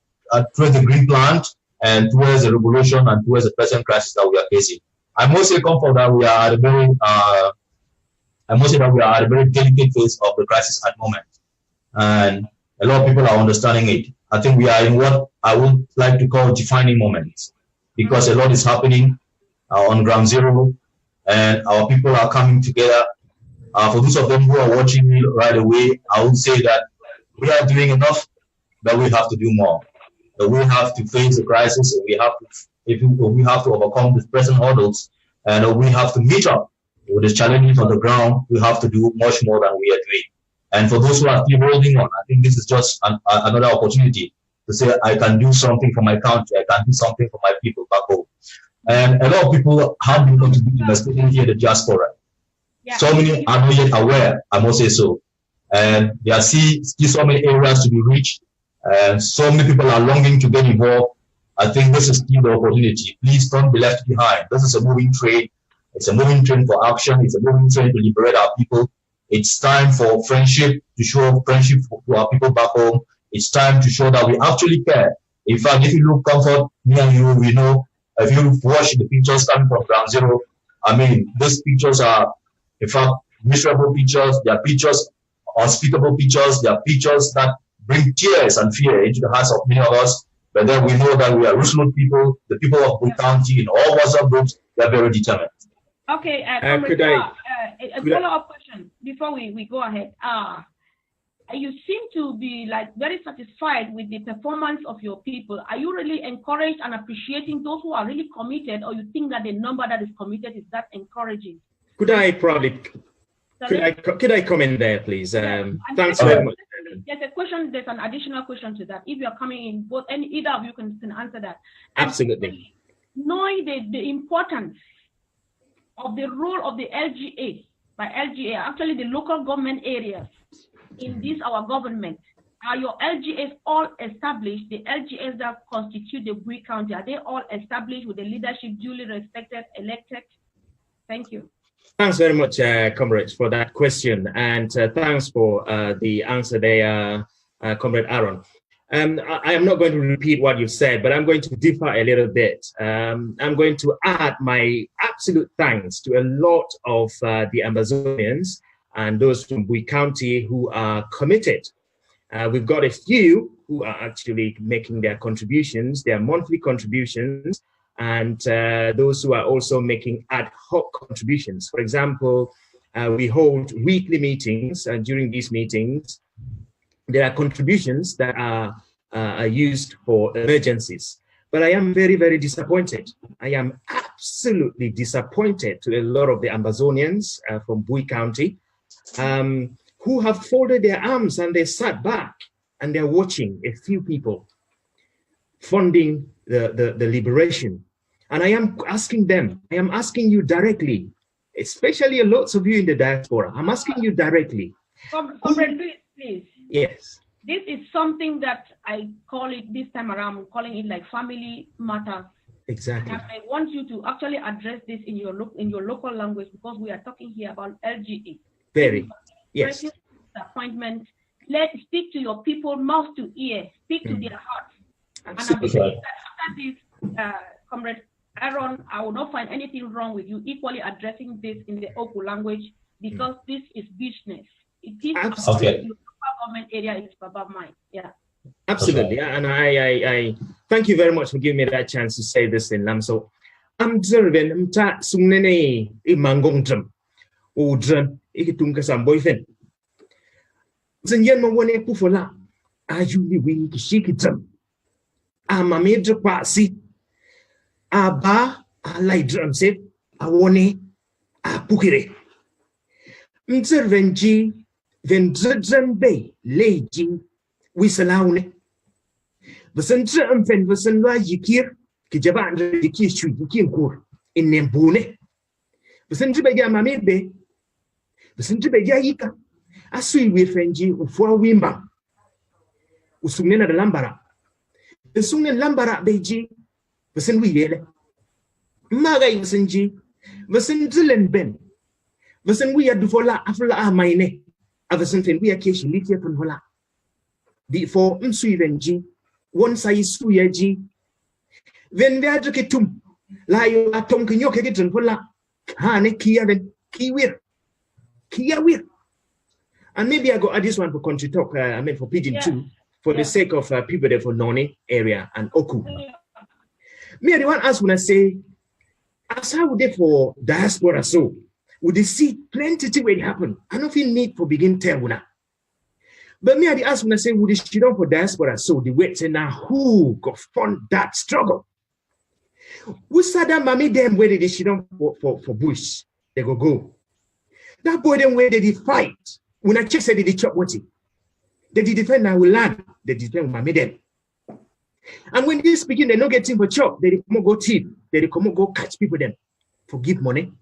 towards the green plant, and towards the revolution and towards the present crisis that we are facing. I must say, comfort, that we are at a very, delicate phase of the crisis at the moment, and a lot of people are understanding it. I think we are in what I would like to call defining moments, because a lot is happening on ground zero, and our people are coming together. For those of them who are watching me right away, I would say that we are doing enough, but we have to do more. That we have to face the crisis, and we have to overcome the present hurdles, and we have to meet up with the challenges on the ground, we have to do much more than we are doing. And for those who are still holding on, I think this is just another opportunity to say, I can do something for my country, I can do something for my people back home. And a lot of people have been contributing, especially here in the diaspora. Yeah. So many are not yet aware, I must say so. And there are still so many areas to be reached, and so many people are longing to get involved. I think this is still the opportunity. Please don't be left behind. This is a moving train. It's a moving train for action. It's a moving train to liberate our people. It's time for friendship, to show friendship to our people back home. It's time to show that we actually care. In fact, if you look Comfort, me and you, we know, if you watch the pictures coming from Ground Zero, I mean, these pictures are, in fact, miserable pictures. They are pictures, unspeakable pictures. They are pictures that bring tears and fear into the hearts of many of us. But then we know that we are resolute people. The people of Bui County in all WhatsApp groups, they are very determined. Okay, a follow-up question before we go ahead. You seem to be like very satisfied with the performance of your people. Are you really encouraged and appreciating those who are really committed, or you think that the number that is committed is that encouraging? Could I come in there, please? Thanks very much. There's a question. There's an additional question to that. If you are coming in, either of you can answer that. Absolutely. Knowing the importance of the role of the LGA, actually the local government areas in this our government, are your LGAs all established? The LGAs that constitute the Bui County, are they all established with the leadership duly respected, elected? Thank you. Thanks very much, Comrade, for that question, and thanks for the answer there, Comrade Aaron. I am not going to repeat what you've said, but I'm going to differ a little bit. I'm going to add my absolute thanks to a lot of the Ambazonians and those from Bui County who are committed. We've got a few who are actually making their contributions, their monthly contributions, and those who are also making ad hoc contributions. For example, we hold weekly meetings, and during these meetings, there are contributions that are used for emergencies. But I am very, very disappointed. I am absolutely disappointed to a lot of the Ambazonians from Bui County who have folded their arms and they sat back and they're watching a few people funding the liberation. And I am asking them, I am asking you directly, especially lots of you in the diaspora, I'm asking you directly. Comrade, please. Yes. This is something that I call it this time around, I'm calling it like family matters. Exactly. And I want you to actually address this in your local language, because we are talking here about LGA. Very, yes. Appointment. Let's speak to your people, mouth to ear, speak to their hearts. Absolutely. And after this, Comrade Aaron, I will not find anything wrong with you equally addressing this in the Oku language, because this is business. It is okay. Government area is above mine. Yeah. Absolutely. And I thank you very much for giving me that chance to say this in Lamso. I'm observing mta sunene imangongdrum. Udrum ikitunga sam boyfen. Zenyen mawone pufola. Ajuli wi kishikitum. Amamedra pasi. Aba alai drum set. Awone apukire. Mzervenji vendrzem bay leji wisalaune. Vasantrem fen vasanwa yikir kijaban yikir shu yikin kur in nembune. Vasantribe ya mamebe. Vasantribe ya yika. Asui we fenji ufwa wimba. Usumnena de lambara. Usumnen lambara beji. Vasan wiyele. Magai vasanji. Vasantrilen ben. Vasan wiya dufola afla amaine. Avasan fen wiya keshi litia tunhola. Before msui venji. One size suyaji. Ven viaja ketum. La yo atom kinyo kekitan pola. Hane kia ven. Kiwir. Kia wir. And maybe I go add this one for country talk. I mean for Pidgin too. For the sake of people there for Noni area and Oku. Me the one ask when I say, as how would they for diaspora so? Would they see plenty things will happen? I don't feel need for begin teruna. But me the ask when I say, would they shit on for diaspora so the wait say now who go fund that struggle? We said that mommy them where they shit on for Bush. They go. That boy them where they did fight. When I check said they did chop what they did defend our land, they defend my them. And when they speaking, they not getting for chop, they come go thief, they come go catch people them for give money.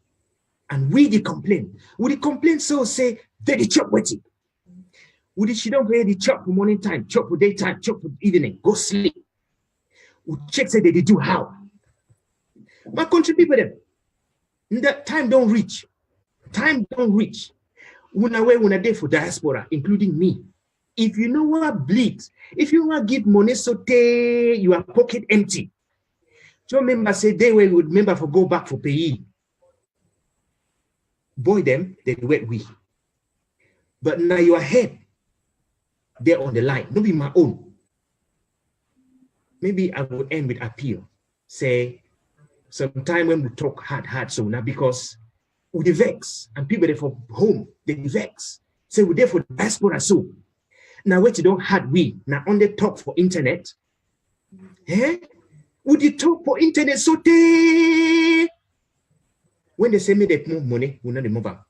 And we did complain. We did complain so say they did chop what we did she don't pay the chop for morning time, chop for daytime, chop for evening, go sleep. We check say they did do how. My country people them. That time don't reach. Time don't reach. When I day for diaspora, including me. If you know what bleed, if you want to give money so your pocket empty. So remember say they would remember for go back for pay. Boy them, they wet we. But now your head, they're on the line. Not be my own. Maybe I would end with appeal. Say sometime when we talk hard so now because we vex and people there for home, they vex. Say we're there for diaspora so. Now what you don't had we now on the talk for internet. Eh? Would you talk for internet so they when they say me they move money, we not move up.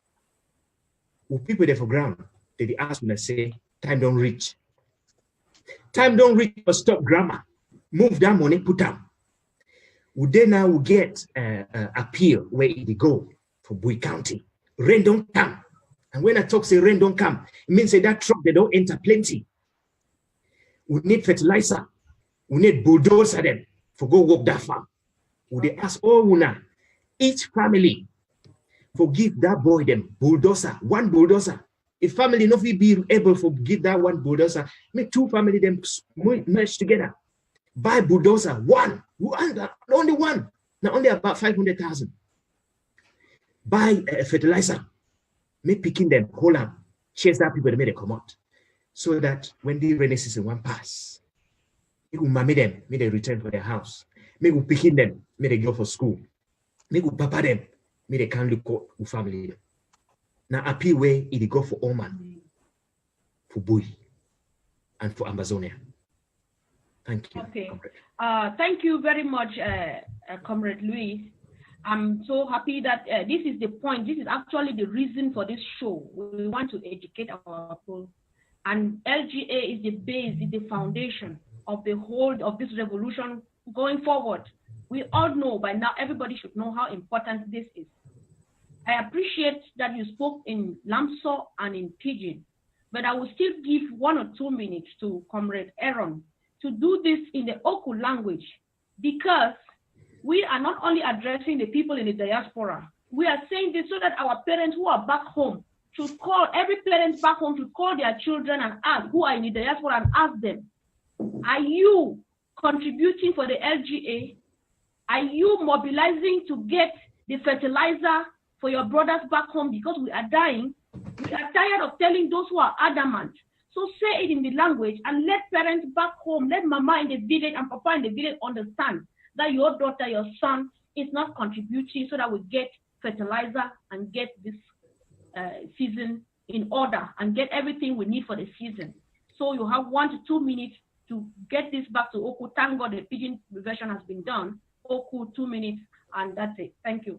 With people there for ground, they ask when I say time don't reach. Time don't reach for stop grammar. Move that money, put down. Would they now get appeal where it go for Bui County? Rain don't come. And when I talk say rain don't come, it means say that truck they don't enter plenty. We need fertilizer. We need bulldozer them for go work that farm. Would they ask each family for give that boy them bulldozer, one bulldozer. If family not be able to give that one bulldozer, make two family them merge together. Buy bulldozer, only one. Now only about 500,000. Buy fertilizer. Make picking them, hold on, chase that people that made it come out. So that when the rainy season one pass, it will mammy them, may they return for their house. May we picking them, may they go for school. May we papa them, may they can't look out with family. Now appeal way it go for Oman, for Bui, and for Ambazonia. Thank you. Okay. Thank you very much, Comrade Louis. I'm so happy that this is the point. This is actually the reason for this show. We want to educate our people. And LGA is the base, is the foundation of the whole of this revolution going forward. We all know by now, everybody should know how important this is. I appreciate that you spoke in Lamso and in Pidgin, but I will still give 1 or 2 minutes to Comrade Aaron to do this in the Oku language, because we are not only addressing the people in the diaspora, we are saying this so that our parents who are back home should call, every parent back home should call their children and ask, who are in the diaspora, and ask them, are you contributing for the LGA? Are you mobilizing to get the fertilizer for your brothers back home because we are dying? We are tired of telling those who are adamant. So say it in the language and let parents back home, let mama in the village and papa in the village understand that your daughter, your son is not contributing so that we get fertilizer and get this season in order and get everything we need for the season. So you have 1 to 2 minutes to get this back to Oku. Thank God the Pidgin version has been done. Oku, 2 minutes, and that's it. Thank you.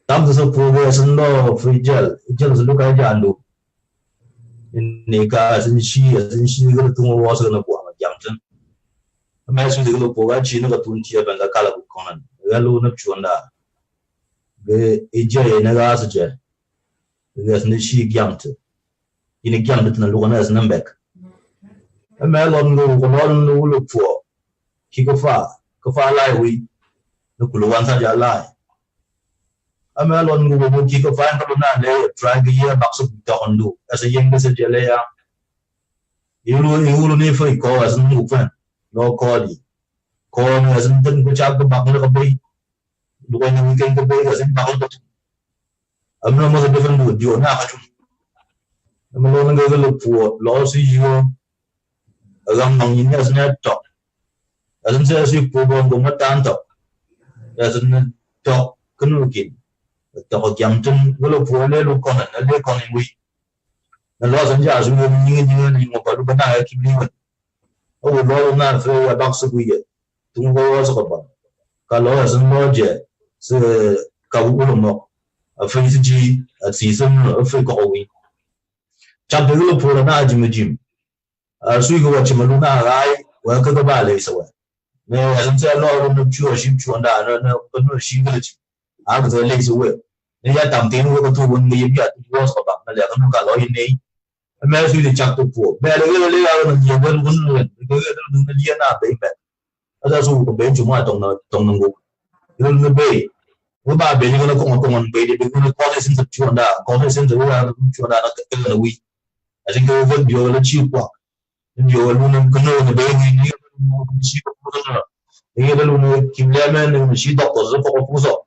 Tam so progress no free gel look at jandu nika as in she go to was gonna go on junction. Imagine the look for chino to tia and the color conan yellow no chunda the AJ nagas jet there's no she yanked in a gambit and look as numbek a melon no look for Kikofa lie we look one such a lie. A melon will keep a fine colonel, try the year box of Dondo as a young message. You will never call as no friend, no callie. Call me as in which out the button of a bay. When we came to bay as in Bound. I'm no more different with you now. I'm no longer look for laws you along in as net top. As in says you put on the Matanta as in top canoe. The Jamton will of Wale look on a lake on we. and lots of jazz we knew about the banana keep living. Oh, Lord, not throw a box of weed. Don't go as about. Kalos and Roger, so Kabulomo, a face G, a season of fake away. Chap the little poor and Ajim. As we go watch Maluna, I welcome the valleys away. No, as I'm saying, Lord, no Jewish ship to no she village. I was a lazy way. They had something over to when they got was about Malaga lawyer name. A man with the chapter poor. Barely out of the one because the Liana baby. As I saw the bench of my tongue. In the bay. About being going to come on baby, we're going to call this into Chunda, call this into a week. I think over your cheap walk. In your aluminum canoe in the baby. Keep lemon and she doctors of Puso.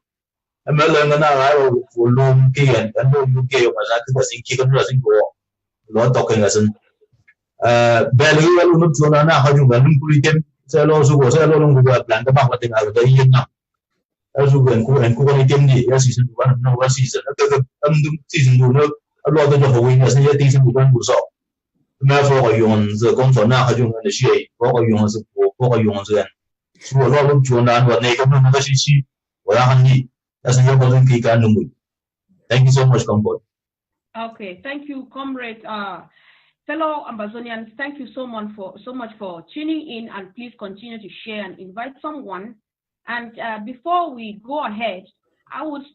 A melon and I for long key and no UK was actually chicken dressing for not talking as an barely look to an how you went to them. Sell also was a long blank about what they have the year now. As you went and cook on the season one, no season. Season to know a lot of winners and yet decent to one who saw. Therefore, you on the comfort now, you on the Shey, or you on the so a lot of Jordan, what they come from the city, or Honey, as a young people. Thank you so much, Comfort. Okay, thank you, Comrade. Fellow Ambazonians, thank you so much for tuning in, and please continue to share and invite someone. And before we go ahead, I would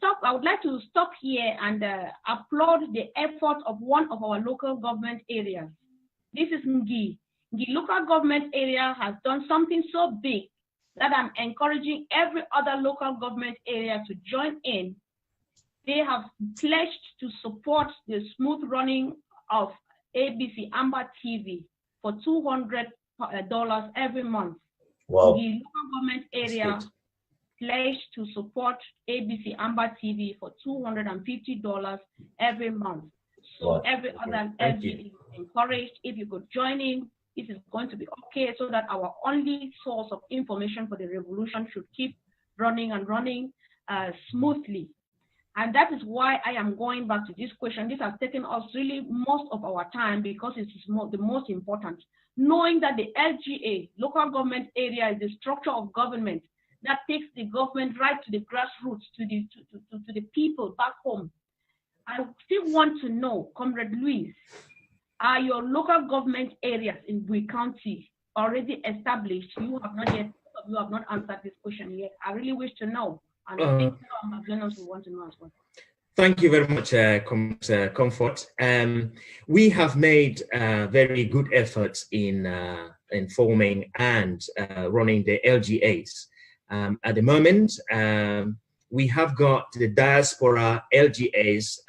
like to stop here and applaud the effort of one of our local government areas. This is Ngi. The local government area has done something so big that I'm encouraging every other local government area to join in. They have pledged to support the smooth running of ABC Amber TV for $200 every month. Wow. The local government area pledged to support ABC Amber TV for $250 every month. So wow. Every other LG is encouraged. If you could join in, this is going to be okay, so that our only source of information for the revolution should keep running and running smoothly. And that is why I am going back to this question. This has taken us really most of our time because it is the most important. Knowing that the LGA, local government area, is the structure of government that takes the government right to the grassroots, to the people back home. I still want to know, Comrade Luis, are your local government areas in Bui County already established? You have not answered this question yet. I really wish to know. And I think some Amazonians will want to know as well. Thank you very much, Comfort. We have made very good efforts in forming and running the LGAs. At the moment, we have got the diaspora LGAs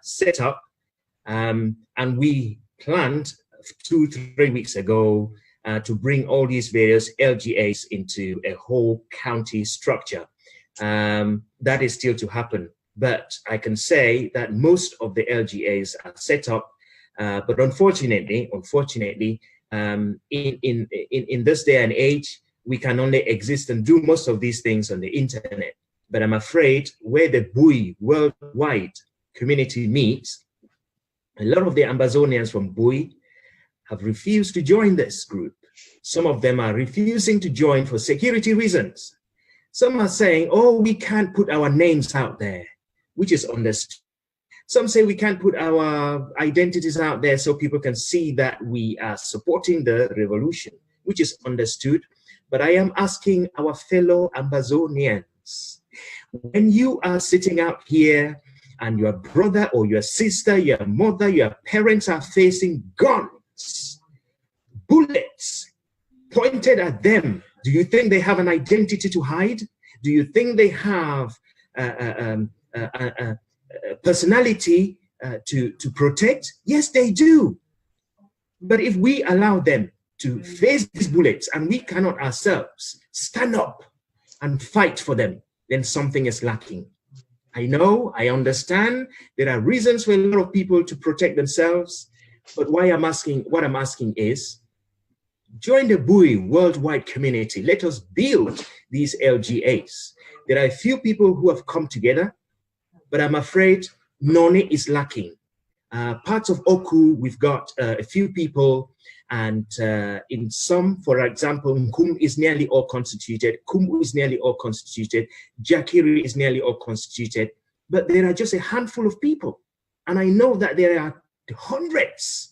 set up, and we planned 2-3 weeks ago to bring all these various LGAs into a whole county structure. That is still to happen, but I can say that most of the LGAs are set up, but unfortunately, in this day and age, we can only exist and do most of these things on the internet. But I'm afraid where the Bui worldwide community meets, a lot of the Ambazonians from Bui have refused to join this group. Some of them are refusing to join for security reasons. Some are saying, oh, we can't put our names out there, which is understood. Some say we can't put our identities out there so people can see that we are supporting the revolution, which is understood. But I am asking our fellow Ambazonians, when you are sitting out here and your brother or your sister, your mother, your parents are facing guns, bullets pointed at them, do you think they have an identity to hide? Do you think they have a personality to protect? Yes, they do. But if we allow them to face these bullets and we cannot ourselves stand up and fight for them, then something is lacking. I know, I understand, there are reasons for a lot of people to protect themselves, but what I'm asking is, join the Bui worldwide community. Let us build these LGAs. There are a few people who have come together, but I'm afraid Noni is lacking. Parts of Oku, we've got a few people, and in some, for example, Nkum is nearly all constituted, Kumu is nearly all constituted, Jakiri is nearly all constituted, but there are just a handful of people. And I know that there are hundreds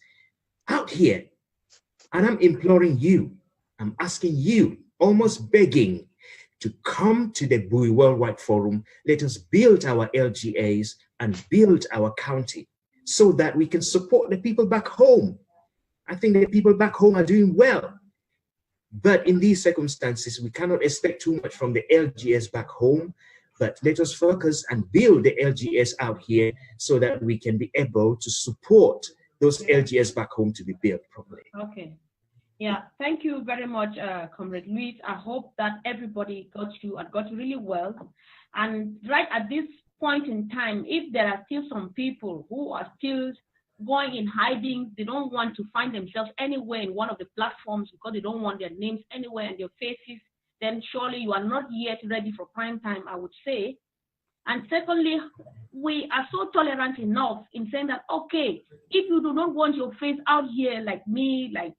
out here, and I'm imploring you, I'm asking you, almost begging, to come to the Bui Worldwide Forum. Let us build our LGAs and build our county so that we can support the people back home. I think the people back home are doing well. But in these circumstances, we cannot expect too much from the LGS back home, but let us focus and build the LGS out here so that we can be able to support those LGS back home to be built properly. Okay. Yeah, thank you very much, Comrade Luis. I hope that everybody got you and got really well. And right at this point in time, if there are still some people who are still going in hiding, they don't want to find themselves anywhere in one of the platforms because they don't want their names anywhere and their faces, then surely you are not yet ready for prime time, I would say. And secondly, we are so tolerant enough in saying that, okay, if you do not want your face out here like me, like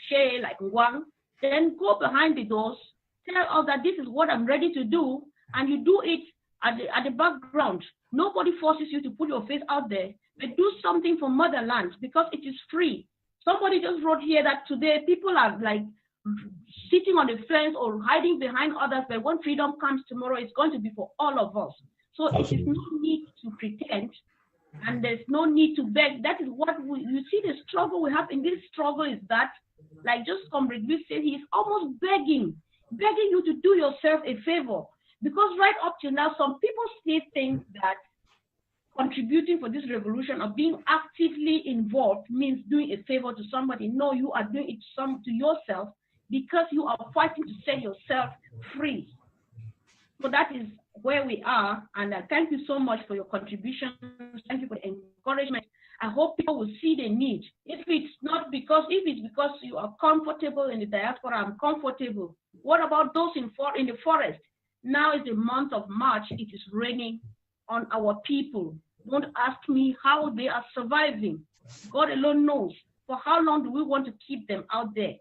Shey, like Nkum, then go behind the doors, tell us that this is what I'm ready to do, and you do it at the background. Nobody forces you to put your face out there, but do something for motherland because it is free. Somebody just wrote here that today people are like sitting on the fence or hiding behind others, but when freedom comes tomorrow, it's going to be for all of us. So it is no need to pretend, and there's no need to beg. That is what you see the struggle we have in this struggle is that, like just Comrade Luis said, he's almost begging you to do yourself a favor. Because right up to now, some people still think that contributing for this revolution or being actively involved means doing a favor to somebody. No, you are doing it to yourself because you are fighting to set yourself free. So that is where we are, and thank you so much for your contributions. Thank you for the encouragement. I hope people will see the need. If it's because you are comfortable in the diaspora, I'm comfortable. What about those in the forest? Now is the month of March. It is raining on our people. Don't ask me how they are surviving. God alone knows. For how long do we want to keep them out there?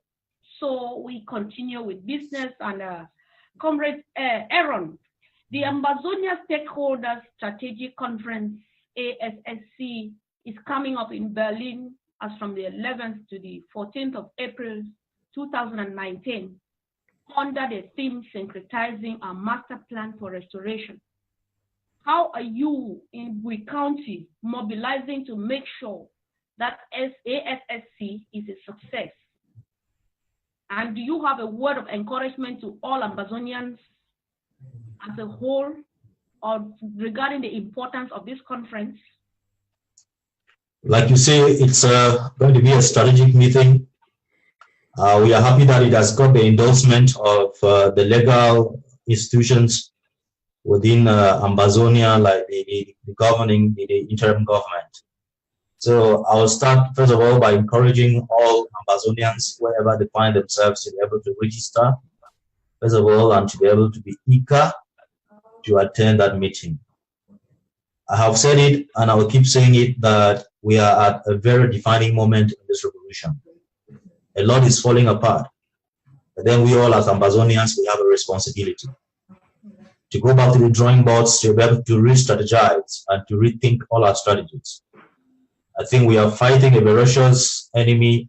So we continue with business. And Comrade Aaron, the Ambazonia Stakeholders Strategic Conference, ASSC, is coming up in Berlin as from the 11th to the 14th of April 2019 under the theme Syncretizing our Master Plan for Restoration. How are you in Bui County mobilizing to make sure that ASSC is a success? And do you have a word of encouragement to all Ambazonians as a whole or regarding the importance of this conference? Like you say, it's going to be a strategic meeting. We are happy that it has got the endorsement of the legal institutions within Ambazonia, like the governing, the interim government. So I will start, first of all, by encouraging all Ambazonians, wherever they find themselves, to be able to register, first of all, and to be able to be eager to attend that meeting. I have said it, and I will keep saying it, that we are at a very defining moment in this revolution. A lot is falling apart. But then we all as Ambazonians, we have a responsibility to go back to the drawing boards, to be able to re-strategize and to rethink all our strategies. I think we are fighting a ferocious enemy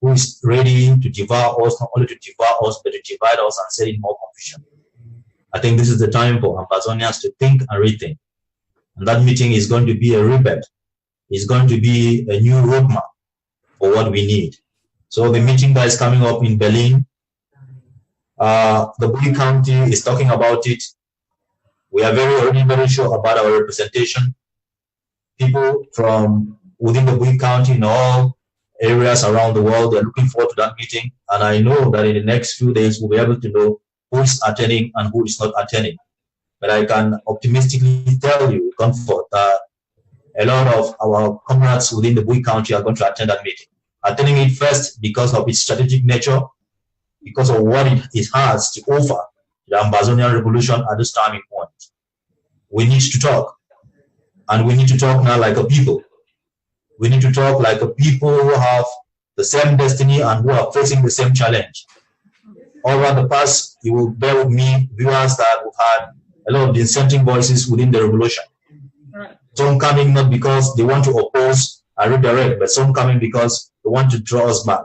who is ready to devour us, not only to devour us, but to divide us and set in more confusion. I think this is the time for Ambazonians to think and rethink. And that meeting is going to be a rebirth. It's going to be a new roadmap for what we need. So the meeting that is coming up in Berlin, the Bui County is talking about it. We are already very sure about our representation. People from within the Bui County in all areas around the world, they're looking forward to that meeting. And I know that in the next few days, we'll be able to know who is attending and who is not attending. But I can optimistically tell you, comfort, that a lot of our comrades within the Bui County are going to attend that meeting. Attending it first because of its strategic nature, because of what it has to offer the Ambazonian revolution at this timing point. We need to talk, and we need to talk now like a people. We need to talk like a people who have the same destiny and who are facing the same challenge. Over the past, you will bear with me, viewers, that we've had a lot of dissenting voices within the revolution. Some coming not because they want to oppose and redirect, but some coming because they want to draw us back.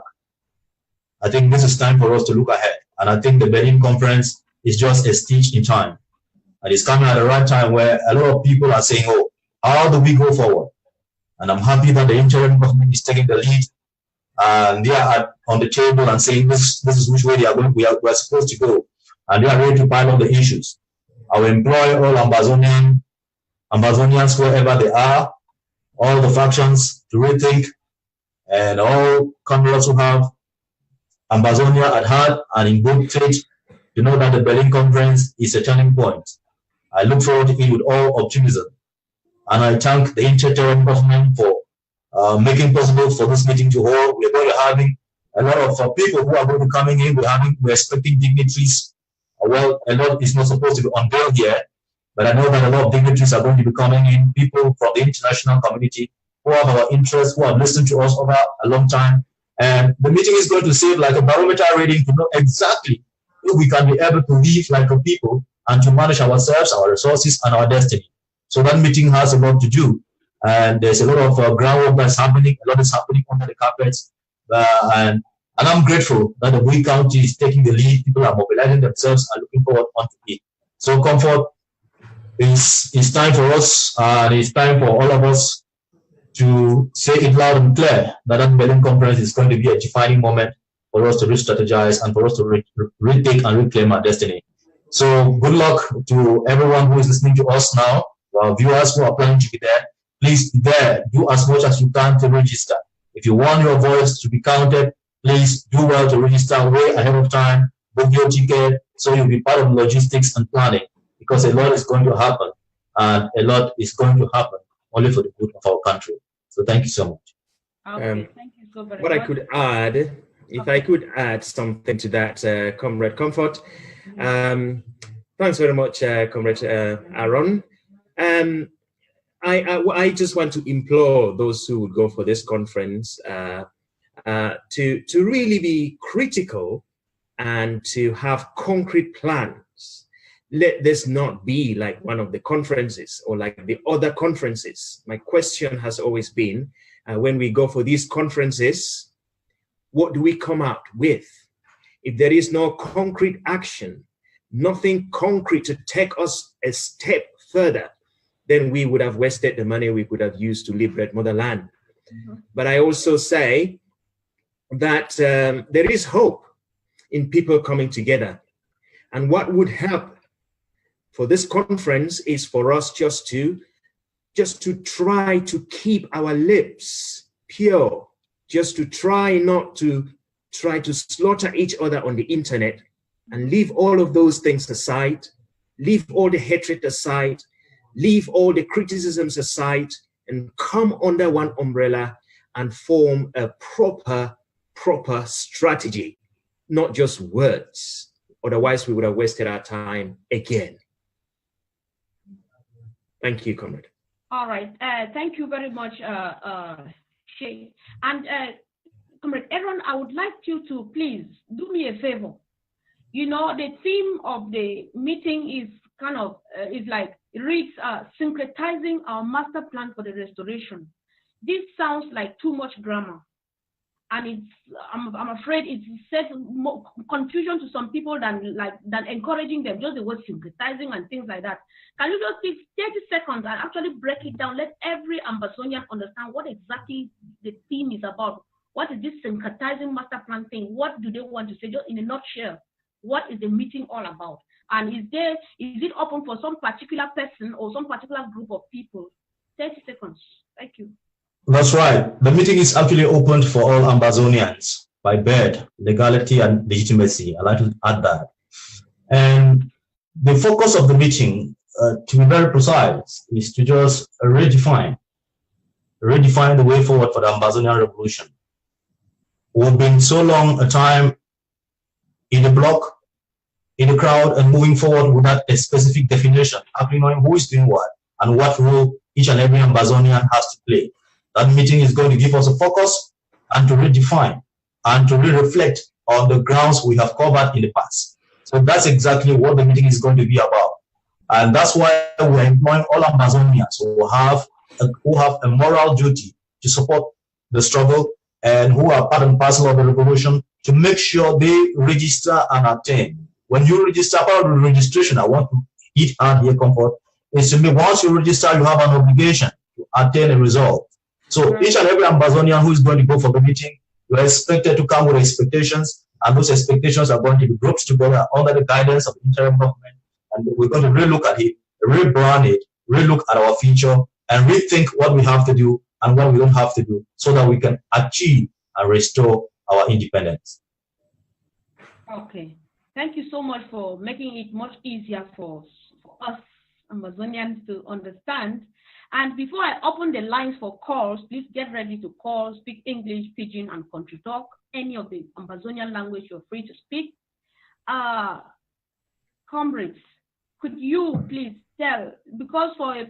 I think this is time for us to look ahead. And I think the Berlin Conference is just a stitch in time. And it's coming at the right time where a lot of people are saying, oh, how do we go forward? And I'm happy that the interim government is taking the lead. And they are on the table and saying this is which way they are going, we are supposed to go. And they are ready to pilot the issues. I will employ all Ambazonians wherever they are, all the factions to rethink, and all comrades who have Ambazonia at heart and in good faith to know that the Berlin Conference is a turning point. I look forward to it with all optimism. And I thank the interim government for making possible for this meeting to hold. We're going to be having a lot of people who are going to be coming in. We're expecting dignitaries. Well, a lot is not supposed to be unveiled here, but I know that a lot of dignitaries are going to be coming in, people from the international community who have our interests, who have listened to us over a long time. And the meeting is going to serve like a barometer reading to know exactly if we can be able to live like a people and to manage ourselves, our resources, and our destiny. So that meeting has a lot to do. And there's a lot of groundwork that's happening. A lot is happening under the carpets. And I'm grateful that the On Bui County is taking the lead. People are mobilizing themselves and looking forward onto it. So KONFOR, it's time for us, and it's time for all of us to say it loud and clear that the Berlin Conference is going to be a defining moment for us to re-strategize and for us to retake and reclaim our destiny. So good luck to everyone who is listening to us now, our viewers who are planning to be there. Please be there. Do as much as you can to register. If you want your voice to be counted, please do well to register way ahead of time. Book your ticket so you'll be part of logistics and planning, because a lot is going to happen, and a lot is going to happen only for the good of our country. So thank you so much. Okay, thank you so very what much. I could add, if I could add something to that, Comrade Comfort. Thanks very much, Comrade Aaron. I just want to implore those who would go for this conference to really be critical and to have concrete plans. Let this not be like one of the conferences or like the other conferences. My question has always been, when we go for these conferences, what do we come out with? If there is no concrete action, nothing concrete to take us a step further, then we would have wasted the money we could have used to liberate motherland. But I also say that there is hope in people coming together. And what would help for this conference is for us just to try to keep our lips pure, just to try not to slaughter each other on the internet, and leave all of those things aside, leave all the hatred aside, leave all the criticisms aside, and come under one umbrella and form a proper strategy, not just words. Otherwise, we would have wasted our time again. Thank you, Comrade. All right. Thank you very much, Shey. And Comrade Aaron, I would like you to please do me a favor. You know, the theme of the meeting is kind of, reads syncretizing our master plan for the restoration. This sounds like too much grammar. And I'm afraid it sets more confusion to some people than encouraging them, just the word syncretizing and things like that. Can you just take 30 seconds and actually break it down? Let every Ambazonian understand what exactly the theme is about. What is this syncretizing master plan thing? What do they want to say? Just in a nutshell, what is the meeting all about? And is it open for some particular person or some particular group of people? 30 seconds. Thank you. That's right. The meeting is actually opened for all Ambazonians by birth, legality, and legitimacy. I'd like to add that. And the focus of the meeting, to be very precise, is to just redefine the way forward for the Ambazonian revolution. We've been so long a time in the block, in the crowd, and moving forward without a specific definition, actually knowing who is doing what and what role each and every Ambazonian has to play. That meeting is going to give us a focus and to redefine and to reflect on the grounds we have covered in the past. So that's exactly what the meeting is going to be about. And that's why we're employing all Ambazonians who have a moral duty to support the struggle and who are part and parcel of the revolution to make sure they register and attend. When you register, part of the registration, I want to hit hard here, Comfort, is simply once you register, you have an obligation to attain a result. So each and every Ambazonian who is going to go for the meeting, you are expected to come with expectations, and those expectations are going to be grouped together under the guidance of the interim government. And we're going to relook at it, rebrand it, relook at our future, and rethink what we have to do and what we don't have to do so that we can achieve and restore our independence. Okay. Thank you so much for making it much easier for us Amazonians to understand. And before I open the lines for calls, please get ready to call, speak English, Pidgin, and Country Talk. Any of the Ambazonian language you're free to speak. Comrades, could you please tell, because for the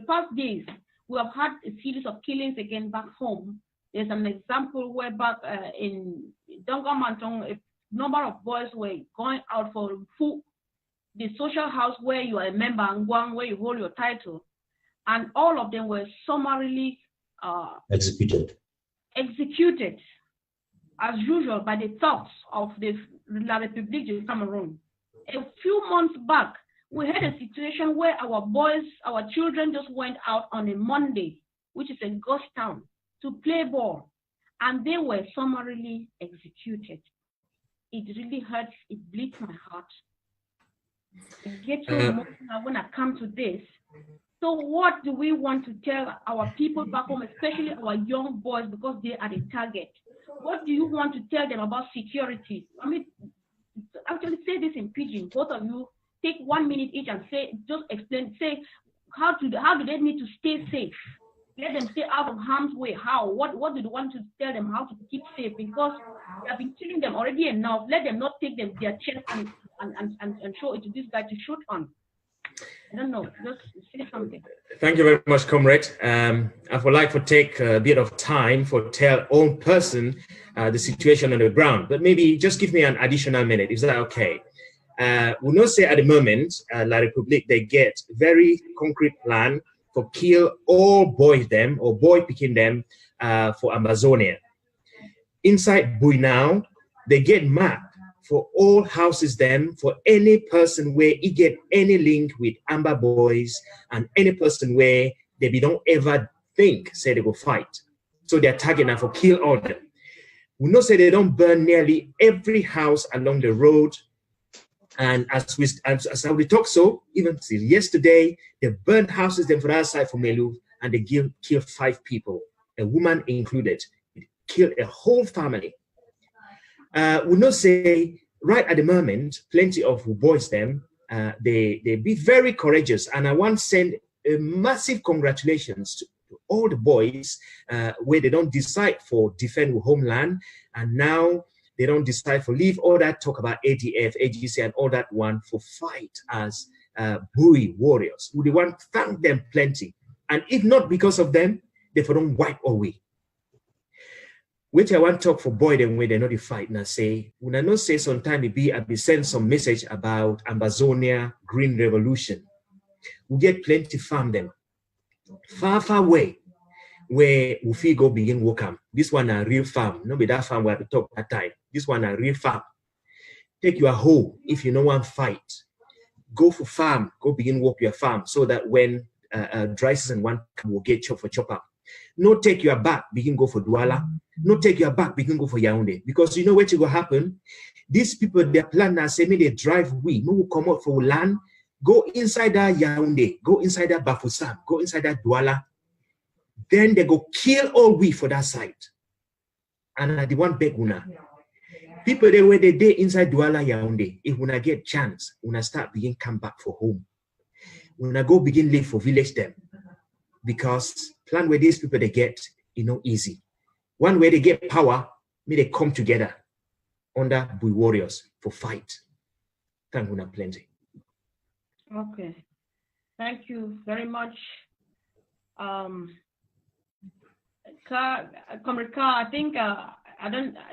past days, we have had a series of killings again back home. There's an example where back in Dongamantong, a number of boys were going out for food, the social house where you are a member and one where you hold your title, and all of them were summarily executed as usual by the thugs of the La République du Cameroon. A few months back, we had a situation where our boys, our children just went out on a Monday, which is a ghost town, to play ball, and they were summarily executed. It really hurts, it bleeds my heart. It gets so emotional when I come to this. So what do we want to tell our people back home, especially our young boys, because they are the target? What do you want to tell them about security? I mean, actually say this in Pidgin. Both of you take 1 minute each and say, just explain, say, how do they need to stay safe? Let them stay out of harm's way. How? What do you want to tell them how to keep safe? Because we have been killing them already enough. Let them not take their chest and show it to this guy to shoot on. I don't know, just say something. Thank you very much, Comrade. I would like to take a bit of time for tell own person the situation on the ground, but maybe just give me an additional minute. Is that okay? We know say at the moment, La République, they get very concrete plan for kill all boys them or boy picking them for Ambazonia. Inside Bui now, they get map for all houses them for any person where he get any link with Amber boys and any person where they don't ever think say they go fight. So they're tagging now for kill all them. We know say they don't burn nearly every house along the road. And as we talk so, even till yesterday, they burned houses them for that side for Melu and they killed 5 people, a woman included. It killed a whole family. We know say right at the moment, plenty of boys them, they be very courageous. And I want to send a massive congratulations to all the boys where they don't decide for defend the homeland. And now they don't decide for leave all that talk about ADF, AGC and all that one for fight as Bui warriors. We want to thank them plenty. And if not because of them, they don't wipe away. Which I want to talk for boy them where they know the fight now say, when I know say sometime I be send some message about Ambazonia Green Revolution. We get plenty farm them. Far away where we go begin work am. This one a real farm. No be that farm where we talk that time. This one a real farm. Take your hoe if you know one fight. Go for farm, go begin work your farm so that when dry season one will get chop for chop up. No take your back, begin go for Douala. No take your back, begin go for Yaoundé. Because you know what will happen? These people, their plan now say, me they drive we, no will come out for land, go inside that Yaoundé, go inside that Bafoussam, go inside that Douala. Then they go kill all we for that site. And the one beg una. People they where they day inside Douala Yaoundé, if una get chance, una start begin come back for home. Una go begin live for village them. Because plan where these people they get, you know, easy. One way they get power, may they come together under Bui warriors for fight. Thank you, plenty. Okay, thank you very much. Comrade Kaah, I think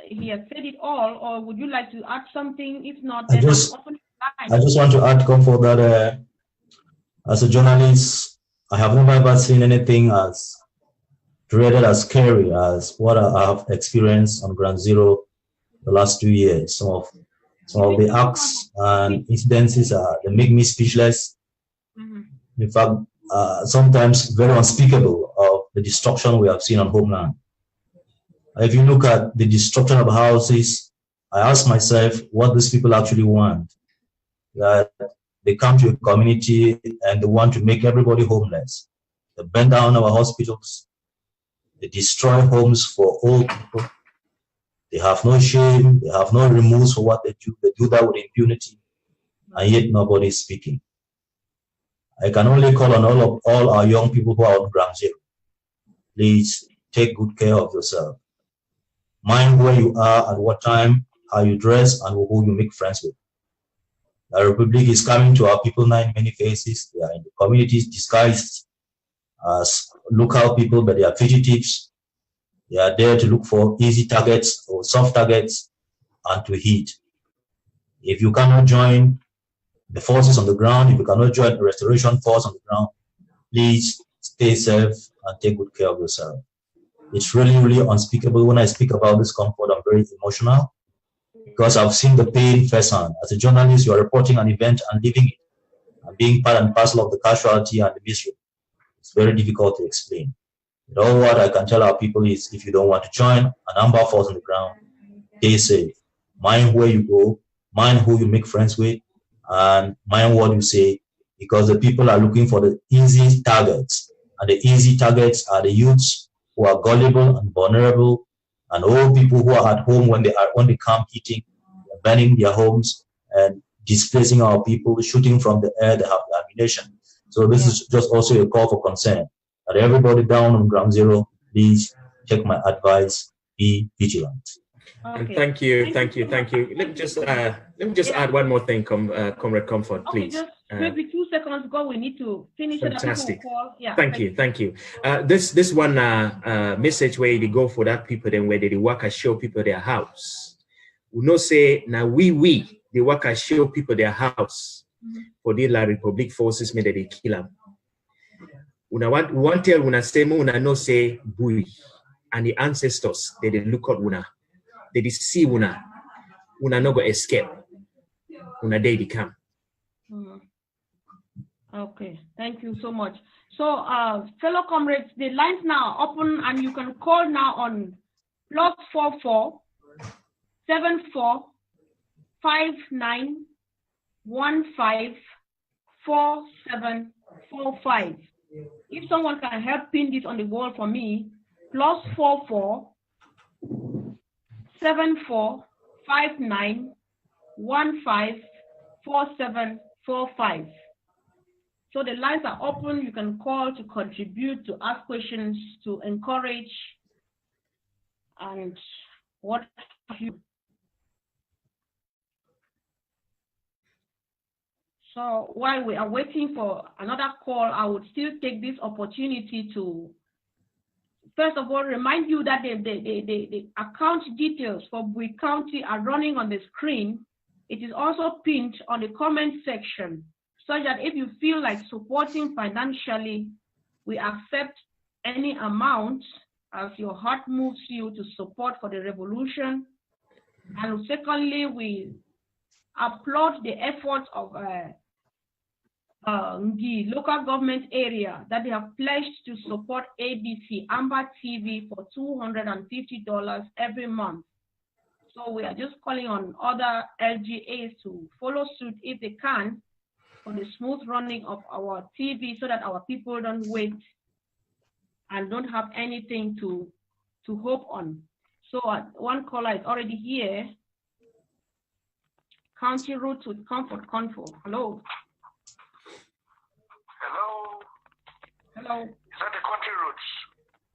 he has said it all, or would you like to add something? If not, then I just want to add, KONFOR, that as a journalist, I have never ever seen anything as dreaded, as scary as what I have experienced on Ground Zero the last 2 years. Some of the acts and incidences they make me speechless. In fact, sometimes very unspeakable of the destruction we have seen on homeland. If you look at the destruction of houses, I ask myself what these people actually want. That they come to a community and they want to make everybody homeless. They burn down our hospitals. They destroy homes for old people. They have no shame. They have no remorse for what they do. They do that with impunity, and yet nobody is speaking. I can only call on all our young people who are on Ground Zero. Please take good care of yourself. Mind where you are, at what time, how you dress, and who you make friends with. The Republic is coming to our people now in many faces. They are in the communities disguised as local people, but they are fugitives. They are there to look for easy targets or soft targets and to hit. If you cannot join the forces on the ground, if you cannot join the restoration force on the ground, please stay safe and take good care of yourself. It's really, really unspeakable. When I speak about this, KONFOR, I'm very emotional because I've seen the pain firsthand. As a journalist, you are reporting an event and living it and being part and parcel of the casualty and the misery. It's very difficult to explain. But all what I can tell our people is, if you don't want to join an Amber force on the ground, stay safe. Mind where you go, mind who you make friends with, and mind what you say, because the people are looking for the easy targets, and the easy targets are the youths who are gullible and vulnerable, and all people who are at home when they come hitting, burning their homes and displacing our people, shooting from the air. They have the ammunition. So this is just also a call for concern. That everybody down on Ground Zero, please take my advice, be vigilant. Okay. Thank you. Let me just add one more thing, Comrade Comfort, please. Just maybe 2 seconds ago, we need to finish. Fantastic. Yeah, thank you. This one message where they go for that people, then where they work and show people their house. We no say now we the work and show people their house for the La Republic forces made they kill them. Una want tell una say una no say bui, and the ancestors they look at una. They see una no go escape. Una day they come. Okay, thank you so much. So, fellow comrades, the lines now are open, and you can call now on +44 74 59 15 4745. If someone can help pin this on the wall for me, +44 74 59 15 4745. So the lines are open. You can call to contribute, to ask questions, to encourage, and what have you. So while we are waiting for another call, I would still take this opportunity to, first of all, remind you that the account details for Bui County are running on the screen. It is also pinned on the comment section, so that if you feel like supporting financially, we accept any amount as your heart moves you to support for the revolution. And secondly, we applaud the efforts of the local government area that they have pledged to support ABC Amber TV for $250 every month. So we are just calling on other LGAs to follow suit if they can for the smooth running of our TV, so that our people don't wait and don't have anything to hope on. So one caller is already here. County Roots with Comfort KONFOR. Hello. Hello. Hello. Is that the County Roots?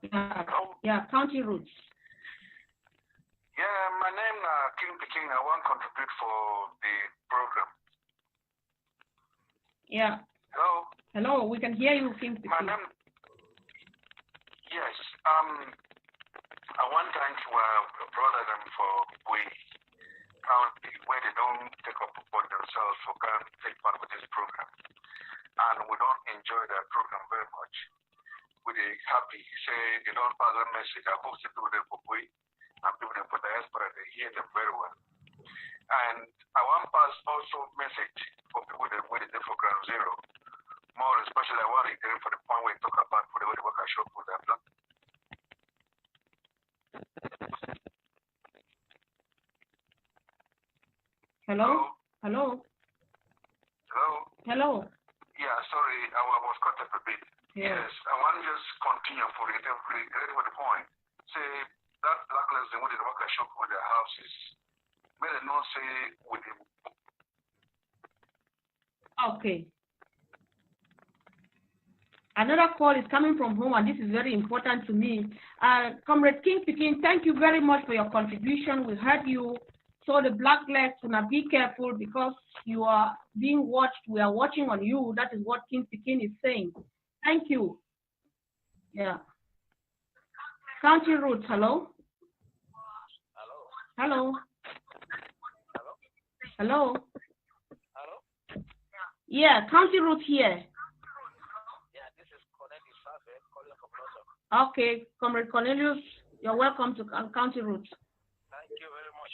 Yeah. Hello? Yeah, County Roots. Yeah, my name is King Peking. I want to contribute for the program. Yeah. Hello. Hello, we can hear you, King Peking. My name. Yes. I want to thank our brothers for we county where they don't take up for themselves for can take part of this program. And we don't enjoy that program very much. We're happy, say they don't pass a message. I hope people there for we and people there for diaspora, they hear them very well. And I want to pass also message for people that wait there for ground zero. More especially I want to hear for the point where you talk about for the way the work I show for them. Hello? Hello? Hello? Hello? Yeah, sorry, I was cut up a bit. Yeah. Yes, I want to just continue for it, ready for the point. Say, that blacklist, they wanted to work a shop with their houses. May they not say with the... Okay. Another call is coming from home, and this is very important to me. Comrade King Peking, thank you very much for your contribution. We heard you. So the blacklist, now be careful because you are being watched. We are watching on you. That is what King Peking is saying. Thank you. Yeah. County Roots, hello? Hello? Hello? Hello? Yeah, County Roots here. Yeah, this is calling from London. Okay, Comrade Cornelius, you're welcome to County Roots. Thank you very much.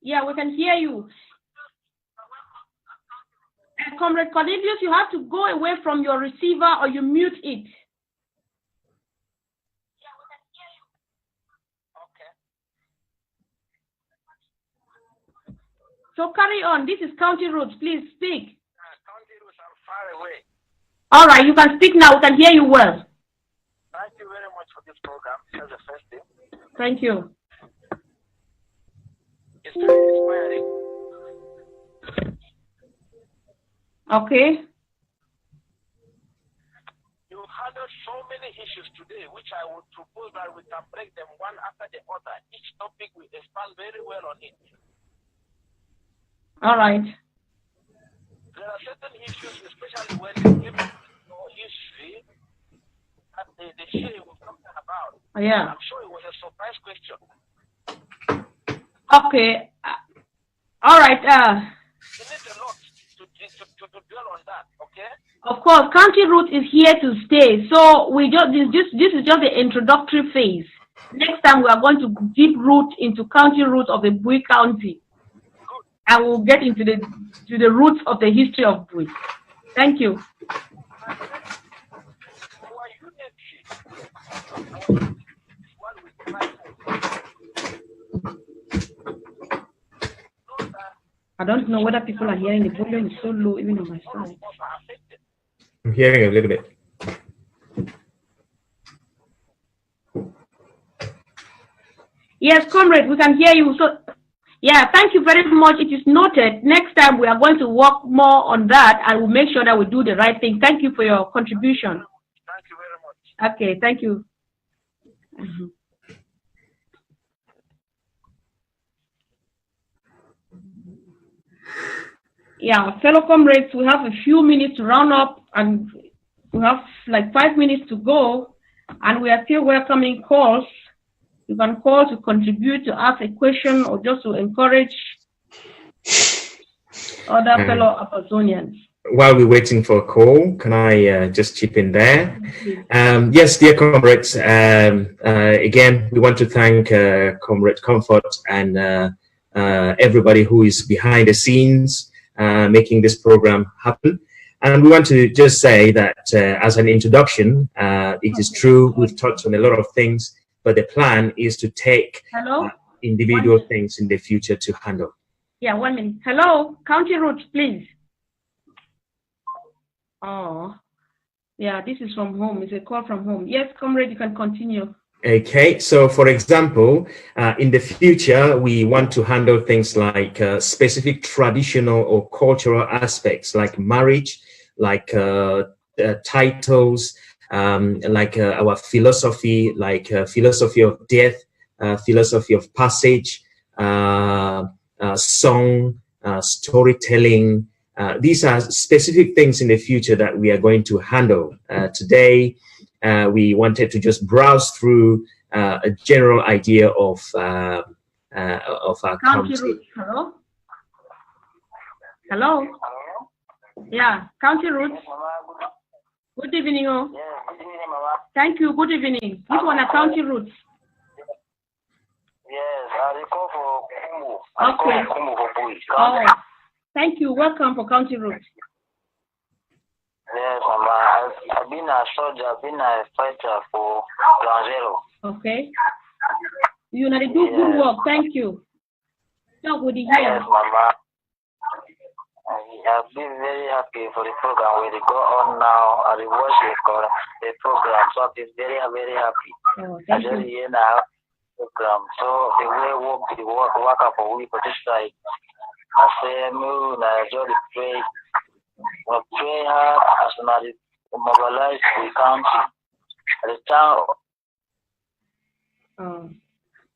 Yeah, we can hear you. Comrade Cornelius, you have to go away from your receiver or you mute it. Yeah, we can hear you. Okay. So carry on. This is County Roots. Please speak. County Roots, I'm far away. All right, you can speak now. We can hear you well. Thank you very much for this program. That's the first thing. Thank you. It's very inspiring. Okay. You handled so many issues today, which I would propose that we can break them one after the other. Each topic we expand very well on it. All right. There are certain issues, especially when you give more history, that the Shey was talking about. Yeah. I'm sure it was a surprise question. Okay. All right. You need a lot to dwell on that, okay? Of course, County Route is here to stay. So we just this is just the introductory phase. Next time we are going to deep root into County Route of the Bui County, and we'll get into the roots of the history of Bui. Thank you. I don't know whether people are hearing. The volume is so low, even on my side. I'm hearing a little bit. Yes, Comrade, we can hear you. So, yeah, thank you very much. It is noted. Next time we are going to work more on that, and we'll make sure that we do the right thing. Thank you for your contribution. Thank you very much. Okay, thank you. Yeah, fellow comrades, we have a few minutes to round up, and we have like 5 minutes to go, and we are still welcoming calls. You can call to contribute, to ask a question, or just to encourage other fellow Ambazonians. While we're waiting for a call, can I just chip in there? Yes, dear comrades, again, we want to thank Comrade Comfort and everybody who is behind the scenes making this program happen. And we want to just say that as an introduction, it is true, we've touched on a lot of things, but the plan is to take individual things in the future to handle. Yeah, 1 minute. Hello, County Route, please. Oh, yeah, this is from home. It's a call from home. Yes, Comrade, you can continue. Okay, so for example, in the future, we want to handle things like specific traditional or cultural aspects like marriage, like titles, like our philosophy, like philosophy of death, philosophy of passage, song, storytelling, These are specific things in the future that we are going to handle. Today, we wanted to just browse through a general idea of our county. Roots. Hello? Hello? Yeah, county roots. Good evening. Oh. Yes, good evening, Mama. Thank you. Good evening. This one are county roots. Yes, I call for Kumu. Okay. Kumu for Bui. Oh, thank you. Welcome for county roots. Yes, Mama. I've been a soldier, I've been a fighter for Ground Zero. Okay. You know, they do good work. Thank you. Talk with the Yes, Mama. I've been very happy for the program where they go on now and they watch the program. So I've been very, very happy. Oh, thank you. Hear now program. So the way work up for we for this side. I say move I enjoy the pray. We pray hard as soon as mobilize the county. The town.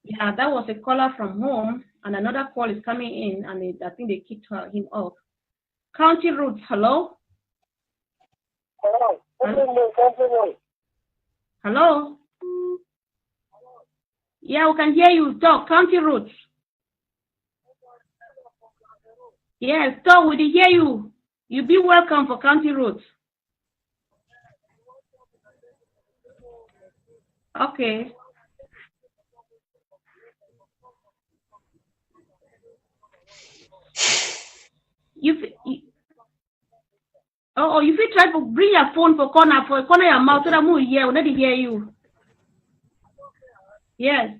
Yeah, that was a caller from home, and another call is coming in, and I think they kicked him off. County roots, hello? Hello. Hello? Yeah, we can hear you talk. County roots. Yes, talk, we can hear you. You be welcome for county roots. Okay. You try to bring your phone for corner your mouth so that we hear. We need to hear you. Yes.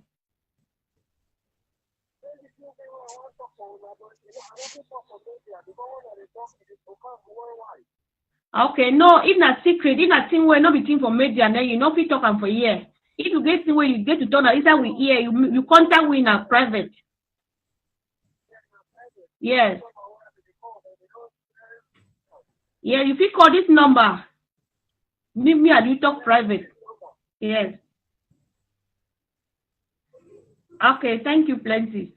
Okay, no, it's not secret. It's not thing where no between for media and then you know people talking for here. If you get the way you get to turn out, it's that we hear you contact we in a private. Yes. Yeah, if you call this number, me and you talk private. Yes. Okay, thank you plenty.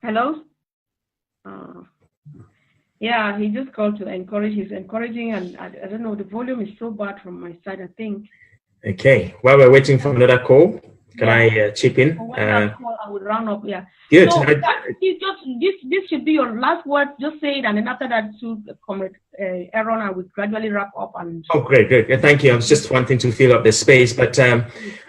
Hello? Yeah, he just called to encourage. He's encouraging, and I don't know, the volume is so bad from my side, I think. Okay, while we're waiting for another call, can I chip in? I will round up, yeah. Good. So this should be your last word. Just say it, and then after that, to Comrade Aaron, I will gradually wrap up. And oh, great. Yeah, thank you. I was just wanting to fill up the space, but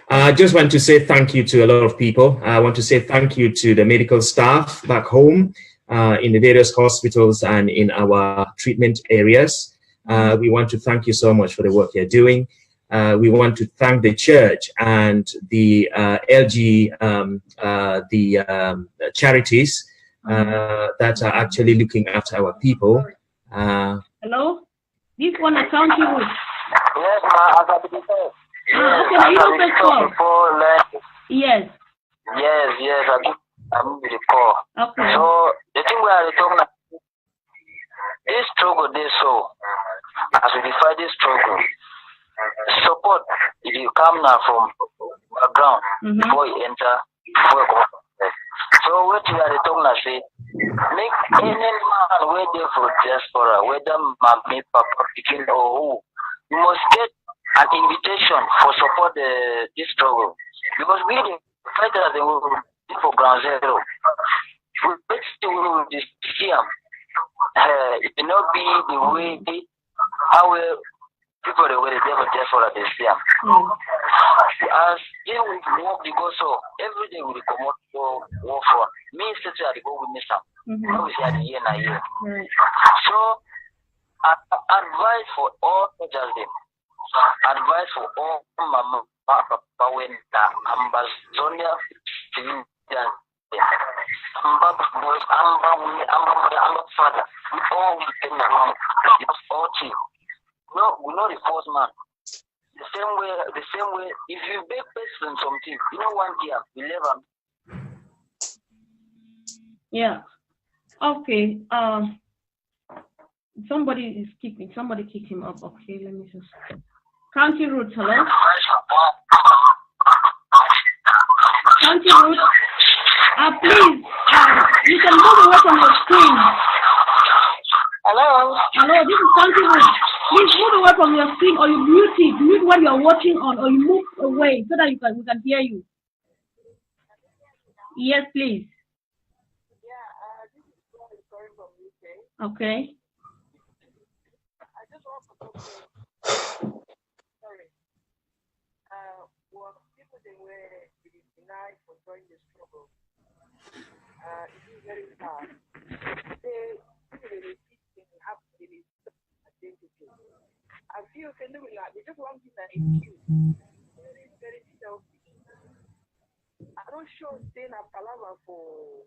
I just want to say thank you to a lot of people. I want to say thank you to the medical staff back home in the various hospitals and in our treatment areas. We want to thank you so much for the work you're doing. We want to thank the church and the charities that are actually looking after our people. Hello? This one is county road. Yes, ma, okay, now you don't call. Yes. Yes, I'm with the call. Okay. So the thing we are talking about, this struggle they saw, as we define this struggle, support if you come now from background before you enter, before you go. So what we are talking about, say, make any man where they for diaspora, whether mommy, papa, picking or who, you must get an invitation for support this struggle, because we the fighters they will be for ground zero. We will this scam. It will not be the way how people they were there for the scam. As they will work because so every day we come out for war for me especially go with me some. We say the year na year. So advice for all soldiers them. Advice for all mama papa when the Ambazonia civilians. Amba boys, Amba father. We all depend on all team. No, we're not the first man. The same way. If you beg person something, you know one year we live Yeah. Okay. Somebody is kicking. Somebody kicked him up. Okay, let me just. County route. Hello. County Road. Please, you can move away from your screen. Hello? Hello, this is County Road. Please move away from your screen, or you mute it. Mute what you are watching on, or you move away so that we can hear you. Yes, please. This is calling from UK. Okay. I just want to talk sorry. Well, people they were denied for joining the struggle. It is very hard. They have identity. I feel they just want to be excuse. Very, very selfish. I don't show staying at Palava for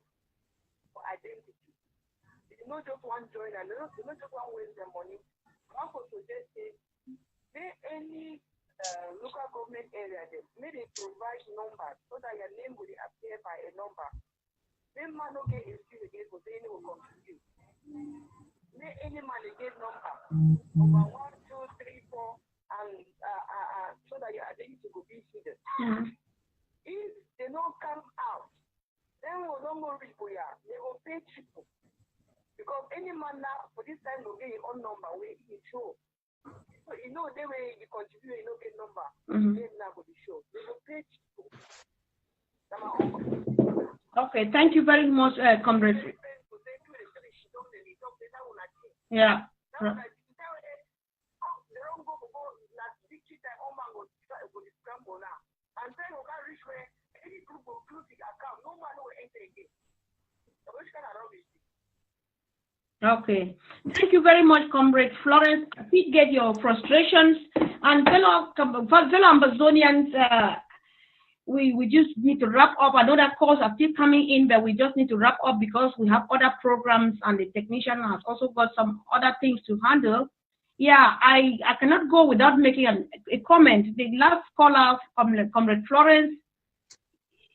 identity. It's not just one join and it's not just one waste their money. I also suggest any local government area then may they provide numbers so that your name will appear by a number. May man not get excuse again for saying it will contribute. May any man get number over 1, 2, 3, 4 and so that your identity will be hidden. If they don't come out, then we will not more people here. They will pay triple. Because any man now for this time will get your own number where he show. So you know the way you contribute, you know get number. Then now will be show. They will pay triple. Okay, thank you very much, Comrade. Yeah. Okay. Thank you very much, Comrade Florence. Please get your frustrations. And fellow Ambazonians, we just need to wrap up. Another calls are still coming in, but we just need to wrap up because we have other programs and the technician has also got some other things to handle. Yeah, I cannot go without making a comment. The last caller, Comrade Florence,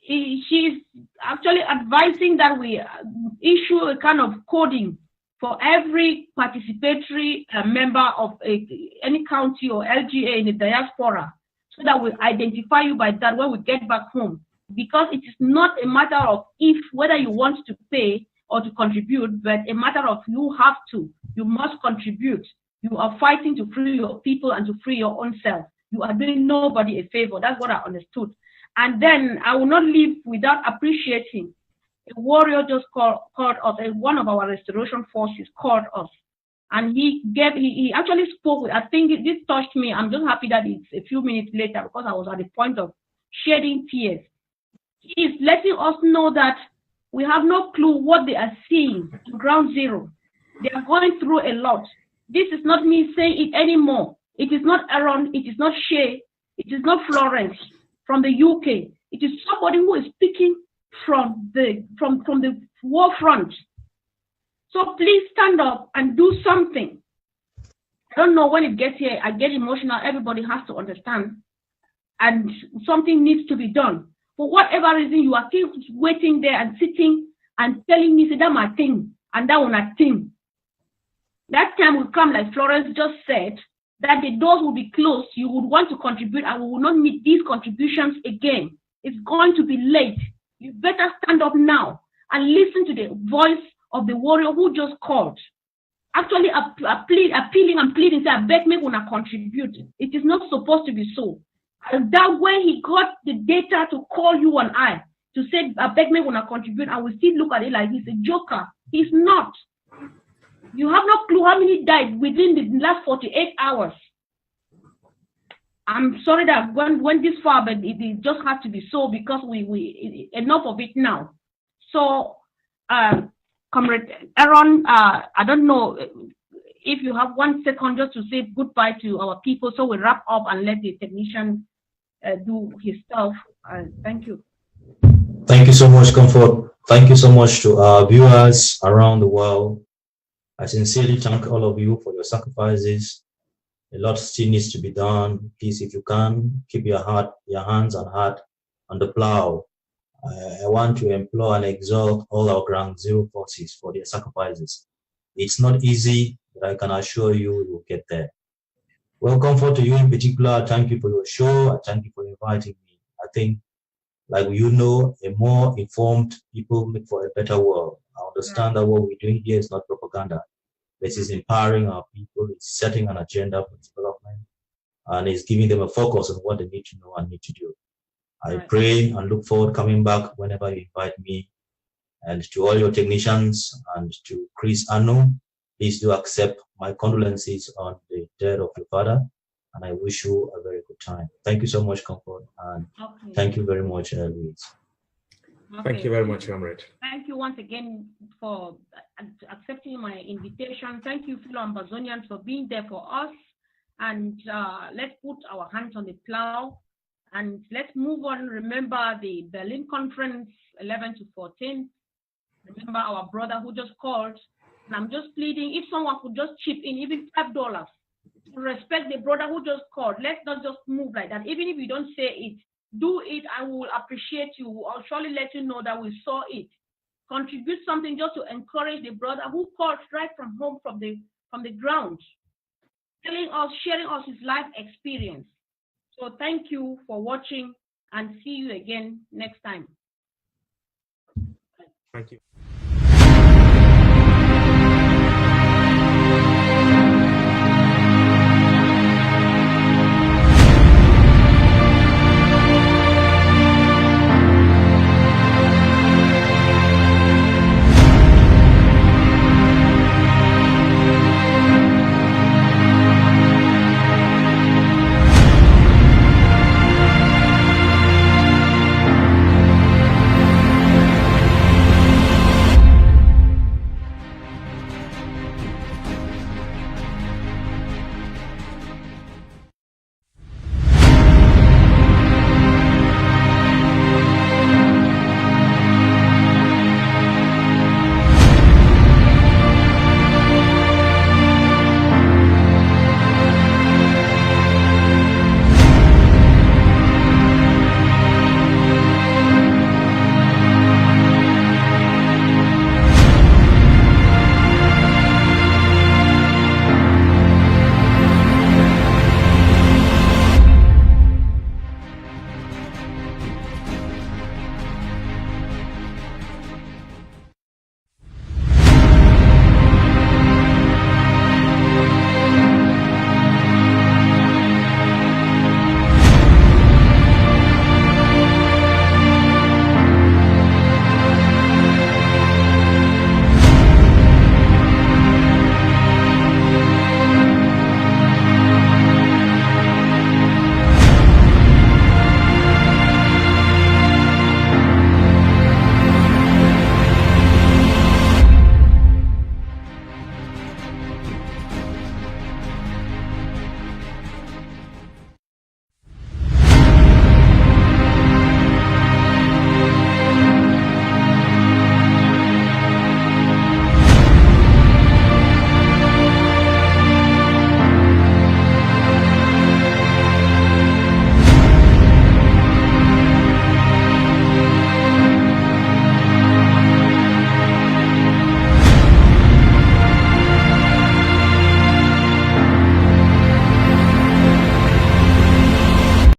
she's actually advising that we issue a kind of coding for every participatory member of any county or LGA in the diaspora, so that we identify you by that when we get back home. Because it is not a matter of whether you want to pay or to contribute, but a matter of you have to, you must contribute. You are fighting to free your people and to free your own self. You are doing nobody a favor. That's what I understood. And then I will not leave without appreciating a warrior just called us, one of our restoration forces called us. And he actually spoke with, I think this touched me. I'm just happy that it's a few minutes later because I was at the point of shedding tears. He is letting us know that we have no clue what they are seeing to ground zero. They are going through a lot. This is not me saying it anymore. It is not Aaron, it is not Shey, it is not Florence from the UK. It is somebody who is speaking from the war front. So please stand up and do something. I don't know when it gets here, I get emotional. Everybody has to understand. And something needs to be done. For whatever reason, you are still waiting there and sitting and telling me, say, that's my thing, and that one a thing. That time will come, like Florence just said, that the doors will be closed. You would want to contribute, and we will not need these contributions again. It's going to be late. You better stand up now and listen to the voice of the warrior who just called. Actually, appealing and pleading, say, I beg me when I contribute. It is not supposed to be so. And that way he got the data to call you and I to say, I beg me when I contribute, and we still look at it like he's a joker. He's not. You have no clue how many died within the last 48 hours. I'm sorry that went this far, but it just had to be so because we enough of it now. So, Comrade Aaron, I don't know if you have 1 second just to say goodbye to our people, so we wrap up and let the technician do his stuff. Thank you. Thank you so much, Comfort. Thank you so much to our viewers around the world. I sincerely thank all of you for your sacrifices. A lot still needs to be done. Please, if you can, keep your hands and heart on the plow. I want to implore and exalt all our ground zero forces for their sacrifices. It's not easy, but I can assure you we will get there. Well, Comfort, to you in particular, I thank you for your show. I thank you for inviting me. I think Like you know, a more informed people make for a better world. I understand that what we're doing here is not propaganda. This is empowering our people. It's setting an agenda for development, and it's giving them a focus on what they need to know and need to do. I pray and look forward coming back whenever you invite me. And to all your technicians and to Chris Anu, please do accept my condolences on the death of your father. And I wish you a very good time. Thank you so much, Comfort. And thank you very much, Louise. Thank you very much, Comrade. Thank you once again for accepting my invitation. Thank you, fellow Ambazonians, for being there for us. And let's put our hands on the plow and let's move on. Remember the Berlin conference, 11 to 14. Remember our brother who just called. And I'm just pleading, if someone could just chip in even $5 to respect the brother who just called. Let's not just move like that. Even if you don't say it, do it. I will appreciate you. I'll surely let you know that we saw it. Contribute something just to encourage the brother who called right from home, from the ground, telling us, sharing us his life experience. So thank you for watching and see you again next time. Thank you.